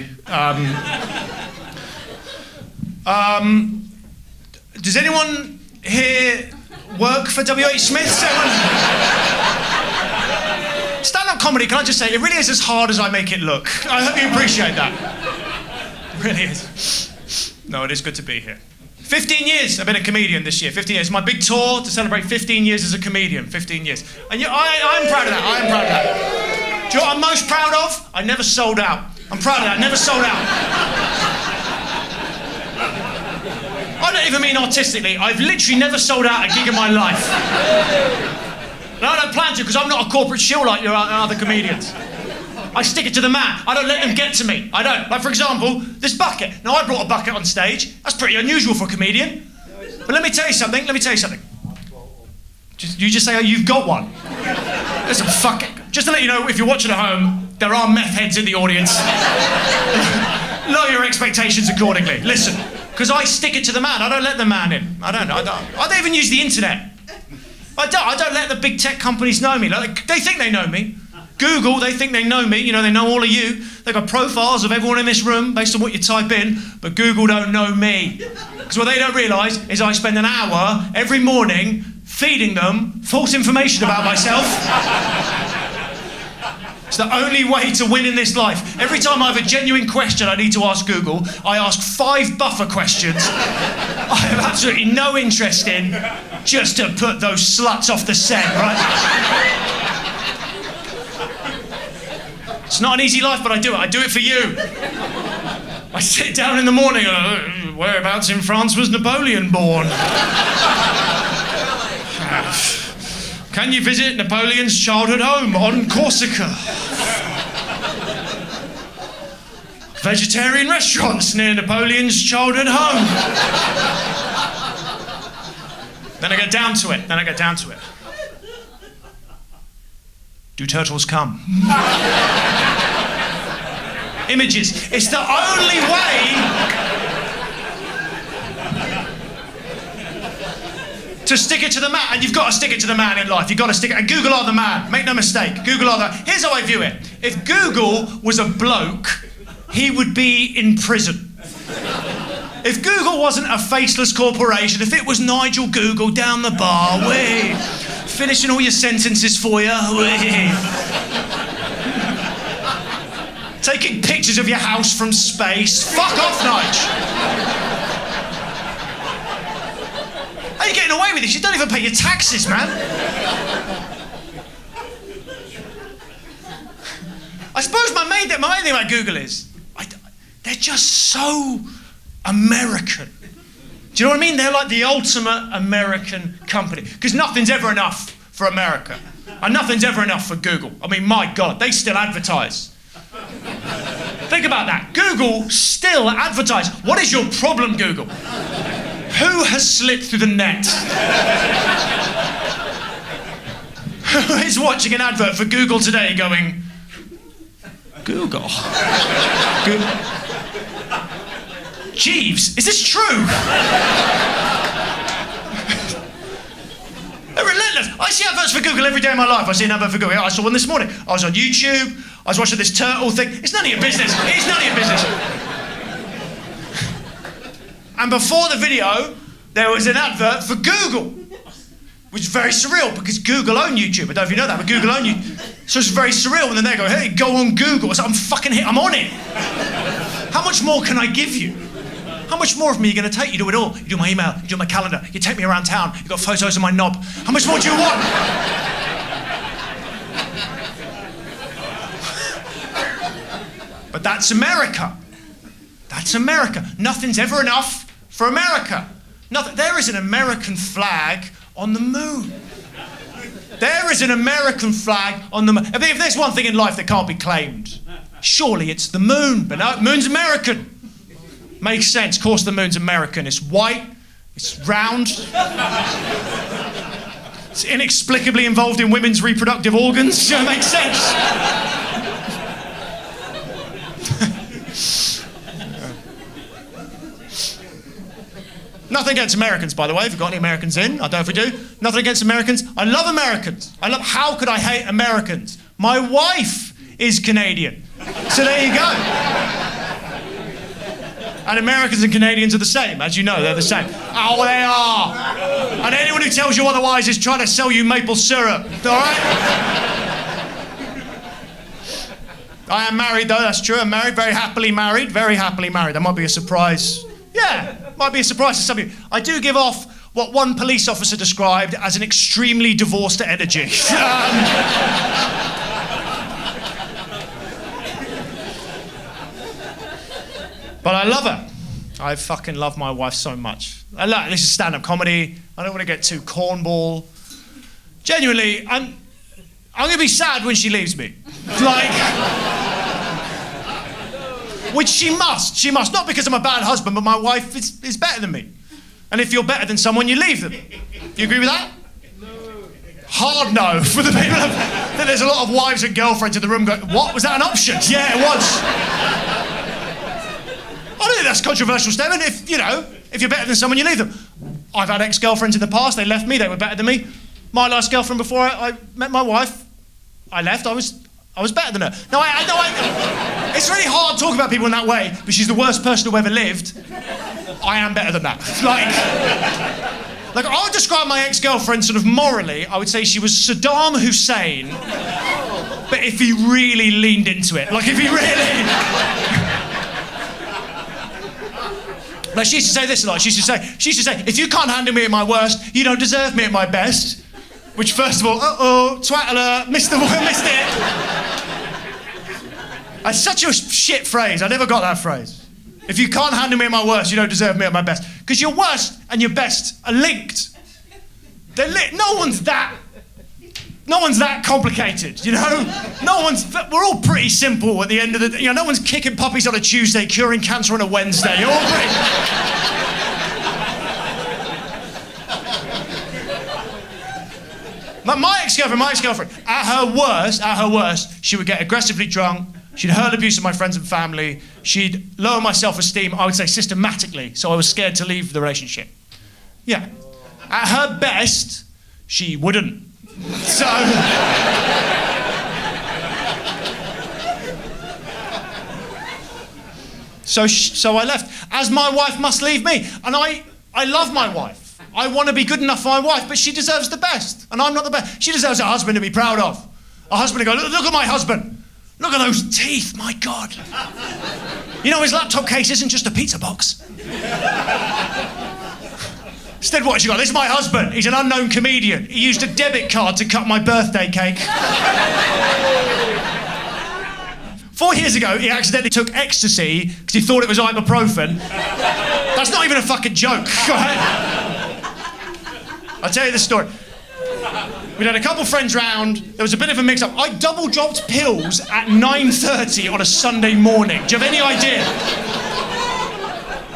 Does anyone here work for W.H. Smith? Stand-up comedy, can I just say, it really is as hard as I make it look. I hope you appreciate that. It really is. No, it is good to be here. 15 years I've been a comedian this year, 15 years. My big tour to celebrate 15 years as a comedian, 15 years. And I'm proud of that, I am proud of that. Do you know what I'm most proud of? I never sold out. I'm proud of that, never sold out. I don't even mean artistically, I've literally never sold out a gig in my life. And I don't plan to, because I'm not a corporate shill like your other comedians. I stick it to the man. I don't let them get to me. I don't. Like, for example, this bucket. Now, I brought a bucket on stage. That's pretty unusual for a comedian. But let me tell you something. You just say, oh, you've got one. Listen, fuck it. Just to let you know, if you're watching at home, there are meth heads in the audience. Lower your expectations accordingly. Listen, because I stick it to the man. I don't let the man in. I don't even use the internet. I don't let the big tech companies know me. Like, they think they know me. Google, they think they know me, you know, they know all of you. They've got profiles of everyone in this room based on what you type in, but Google don't know me. Because what they don't realise is I spend an hour every morning feeding them false information about myself. It's the only way to win in this life. Every time I have a genuine question I need to ask Google, I ask 5 buffer questions I have absolutely no interest in, just to put those sluts off the set, right? It's not an easy life, but I do it. I do it for you. I sit down in the morning and whereabouts in France was Napoleon born? Can you visit Napoleon's childhood home on Corsica? Vegetarian restaurants near Napoleon's childhood home. Then I get down to it. Do turtles come? Images. It's the only way to stick it to the man. And you've got to stick it to the man in life. You've got to stick it. And Google are the man. Make no mistake. Google are the... Here's how I view it. If Google was a bloke, he would be in prison. If Google wasn't a faceless corporation, if it was Nigel Google down the bar, finishing all your sentences for you, taking pictures of your house from space. Fuck off, Nige. How are you getting away with this? You don't even pay your taxes, man. I suppose my main thing about Google is, they're just so American. Do you know what I mean? They're like the ultimate American company. Because nothing's ever enough for America. And nothing's ever enough for Google. I mean, my God, they still advertise. Think about that. Google still advertise. What is your problem, Google? Who has slipped through the net? Who is watching an advert for Google today going, Google? Jeeves, is this true? They're relentless. I see adverts for Google every day of my life. I see an advert for Google. I saw one this morning. I was on YouTube. I was watching this turtle thing. It's none of your business. It's none of your business. And before the video, there was an advert for Google, which is very surreal because Google own YouTube. I don't know if you know that, but Google own YouTube. So it's very surreal. And then they go, hey, go on Google. I said, I'm on it. How much more can I give you? How much more of me are you going to take? You do it all. You do my email, you do my calendar, you take me around town, you've got photos of my knob. How much more do you want? But that's America. That's America. Nothing's ever enough for America. There is an American flag on the moon. There is an American flag on the moon. If there's one thing in life that can't be claimed, surely it's the moon. But no, moon's American. Makes sense. Of course the moon's American. It's white. It's round. It's inexplicably involved in women's reproductive organs. So it makes sense. Nothing against Americans, by the way, if you've got any Americans in. I don't know if we do. Nothing against Americans. I love Americans. How could I hate Americans? My wife is Canadian. So there you go. And Americans and Canadians are the same. As you know, they're the same. Oh, they are. And anyone who tells you otherwise is trying to sell you maple syrup. All right? I am married, though. That's true. I'm married. Very happily married. Very happily married. That might be a surprise. Yeah. might be a surprise to some of you. I do give off what one police officer described as an extremely divorced energy. But I love her. I fucking love my wife so much. This is stand-up comedy. I don't want to get too cornball. Genuinely, I'm going to be sad when she leaves me. Which she must. She must. Not because I'm a bad husband, but my wife is better than me. And if you're better than someone, you leave them. Do you agree with that? No. Hard no for the people. That there's a lot of wives and girlfriends in the room going, what? Was that an option? Yeah, it was. I don't think that's a controversial statement. If you're better than someone, you leave them. I've had ex-girlfriends in the past. They left me. They were better than me. My last girlfriend before I met my wife, I left. I was better than her. No, it's really hard talking about people in that way, but she's the worst person who ever lived. I am better than that. Like I would describe my ex-girlfriend sort of morally, I would say she was Saddam Hussein, but if he really leaned into it. Like if he really... Like she used to say this a lot. She used to say, if you can't handle me at my worst, you don't deserve me at my best. Which, first of all, twat alert, missed it. That's such a shit phrase. I never got that phrase. If you can't handle me at my worst, you don't deserve me at my best. Because your worst and your best are linked. They're No one's that complicated, you know? We're all pretty simple at the end of the day. No one's kicking puppies on a Tuesday, curing cancer on a Wednesday. You're all pretty... My ex-girlfriend, at her worst, she would get aggressively drunk, she'd hurl abuse of my friends and family, she'd lower my self-esteem, I would say systematically, so I was scared to leave the relationship. Yeah. At her best, she wouldn't. So I left. As my wife must leave me. And I love my wife. I want to be good enough for my wife, but she deserves the best. And I'm not the best. She deserves a husband to be proud of. A husband to go, look at my husband. Look at those teeth, my God. You know, his laptop case isn't just a pizza box. Instead, what has she got? This is my husband. He's an unknown comedian. He used a debit card to cut my birthday cake. 4 years ago, he accidentally took ecstasy because he thought it was ibuprofen. That's not even a fucking joke. I'll tell you the story. We had a couple friends round. There was a bit of a mix-up. I double-dropped pills at 9:30 on a Sunday morning. Do you have any idea?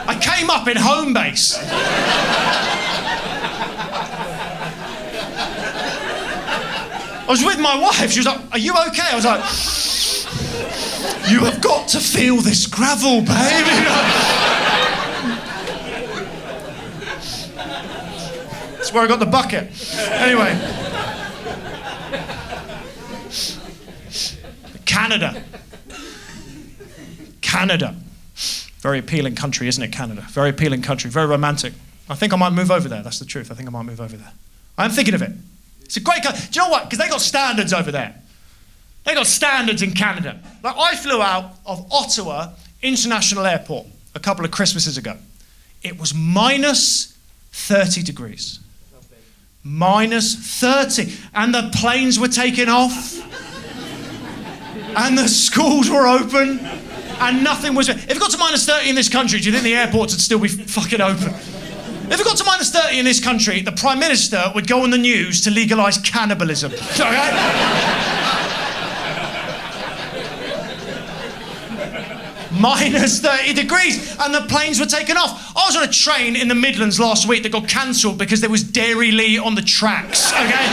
I came up in home base. I was with my wife. She was like, "Are you okay?" I was like, "You have got to feel this gravel, baby." That's where I got the bucket. Anyway. Canada. Very appealing country, isn't it, Canada? Very appealing country, very romantic. I think I might move over there. That's the truth. I think I might move over there. I'm thinking of it. It's a great country. Do you know what? Because they got standards over there. They got standards in Canada. Like, I flew out of Ottawa International Airport a couple of Christmases ago. It was minus 30 degrees. Minus 30. And the planes were taking off. And the schools were open. And nothing was... If it got to minus 30 in this country, do you think the airports would still be fucking open? If it got to minus 30 in this country, the Prime Minister would go on the news to legalise cannibalism. Okay? Minus 30 degrees, and the planes were taken off. I was on a train in the Midlands last week that got cancelled because there was Dairy Lee on the tracks, okay?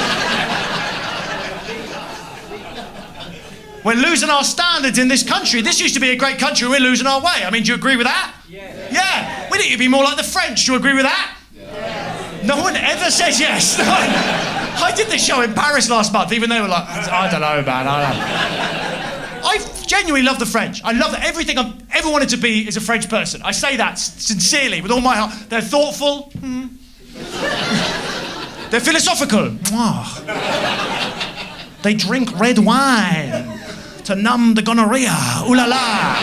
We're losing our standards in this country. This used to be a great country, we're losing our way. I mean, do you agree with that? Yeah. Yeah. We need to be more like the French. Do you agree with that? Yes. No one ever says yes. No. I did this show in Paris last month, even though they were like, I don't know, man, I don't know. I genuinely love the French. I love that. Everything I've ever wanted to be is a French person. I say that sincerely, with all my heart. They're thoughtful. They're philosophical. They drink red wine to numb the gonorrhea. Ooh la la.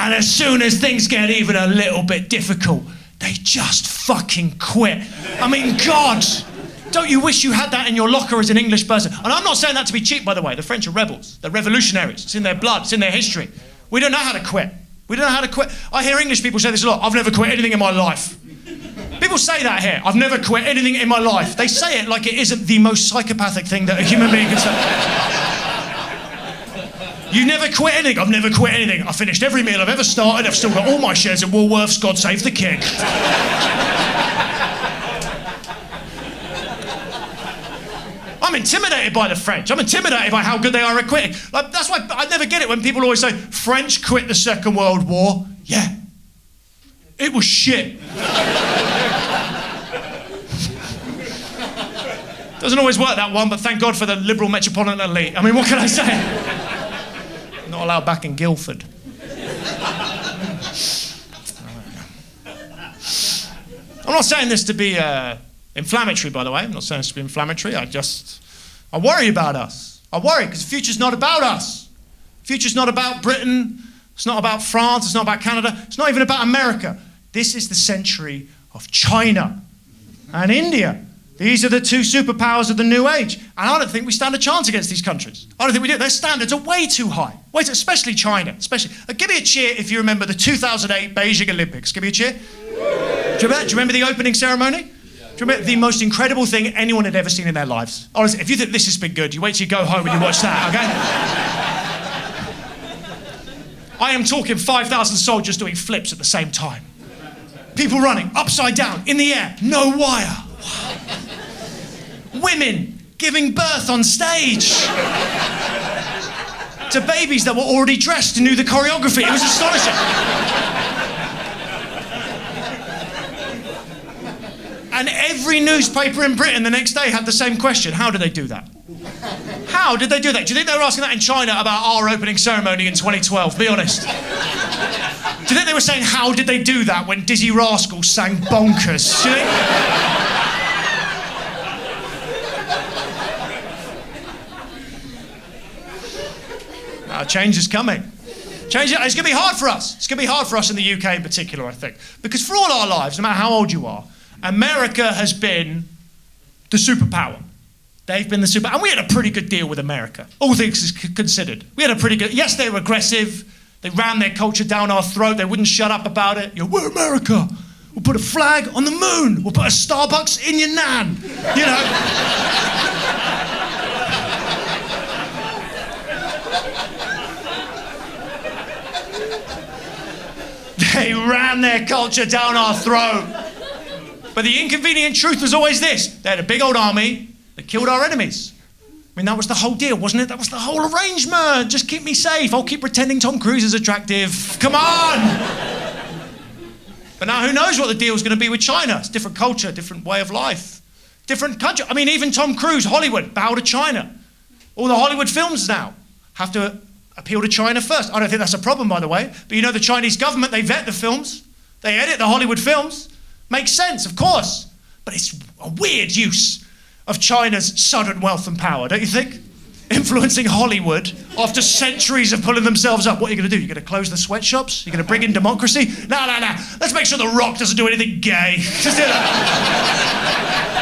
And as soon as things get even a little bit difficult, they just fucking quit. I mean, God, don't you wish you had that in your locker as an English person? And I'm not saying that to be cheap, by the way. The French are rebels. They're revolutionaries. It's in their blood. It's in their history. We don't know how to quit. We don't know how to quit. I hear English people say this a lot. I've never quit anything in my life. People say that here. I've never quit anything in my life. They say it like it isn't the most psychopathic thing that a human being can say. You never quit anything. I've never quit anything. I finished every meal I've ever started. I've still got all my shares in Woolworths. God save the king. I'm intimidated by the French. I'm intimidated by how good they are at quitting. Like, that's why I never get it when people always say, French quit the Second World War. Yeah. It was shit. Doesn't always work, that one, but thank God for the liberal metropolitan elite. I mean, what can I say? Not allowed back in Guildford. I'm not saying this to be inflammatory, by the way. I'm not saying this to be inflammatory. I worry about us. I worry because the future's not about us. The future's not about Britain. It's not about France. It's not about Canada. It's not even about America. This is the century of China and India. These are the two superpowers of the new age. And I don't think we stand a chance against these countries. I don't think we do. Their standards are way too high. Especially China. Give me a cheer if you remember the 2008 Beijing Olympics. Give me a cheer. Do you remember the opening ceremony? Do you remember the most incredible thing anyone had ever seen in their lives? Honestly, if you think this has been good, you wait till you go home and you watch that, okay? I am talking 5,000 soldiers doing flips at the same time. People running upside down, in the air, no wire. Women giving birth on stage to babies that were already dressed and knew the choreography. It was astonishing. And every newspaper in Britain the next day had the same question. How did they do that? How did they do that? Do you think they were asking that in China about our opening ceremony in 2012? Be honest. Do you think they were saying, how did they do that when Dizzy Rascals sang Bonkers? Do you think? Change is coming. It's going to be hard for us. It's going to be hard for us in the UK in particular, I think. Because for all our lives, no matter how old you are, America has been the superpower. They've been the super... And we had a pretty good deal with America, all things considered. We had a pretty good... Yes, they were aggressive. They rammed their culture down our throat. They wouldn't shut up about it. We're America. We'll put a flag on the moon. We'll put a Starbucks in your nan. You know? They ran their culture down our throat. But the inconvenient truth was always this. They had a big old army that killed our enemies. I mean, that was the whole deal, wasn't it? That was the whole arrangement. Just keep me safe. I'll keep pretending Tom Cruise is attractive. Come on! But now who knows what the deal's going to be with China? It's a different culture, different way of life. Different country. I mean, even Tom Cruise, Hollywood, bow to China. All the Hollywood films now have to appeal to China first. I don't think that's a problem, by the way. But you know the Chinese government, they vet the films. They edit the Hollywood films. Makes sense, of course. But it's a weird use of China's sudden wealth and power, don't you think? Influencing Hollywood after centuries of pulling themselves up. What are you going to do? You're going to close the sweatshops? You're going to bring in democracy? No. Let's make sure The Rock doesn't do anything gay. Just do that.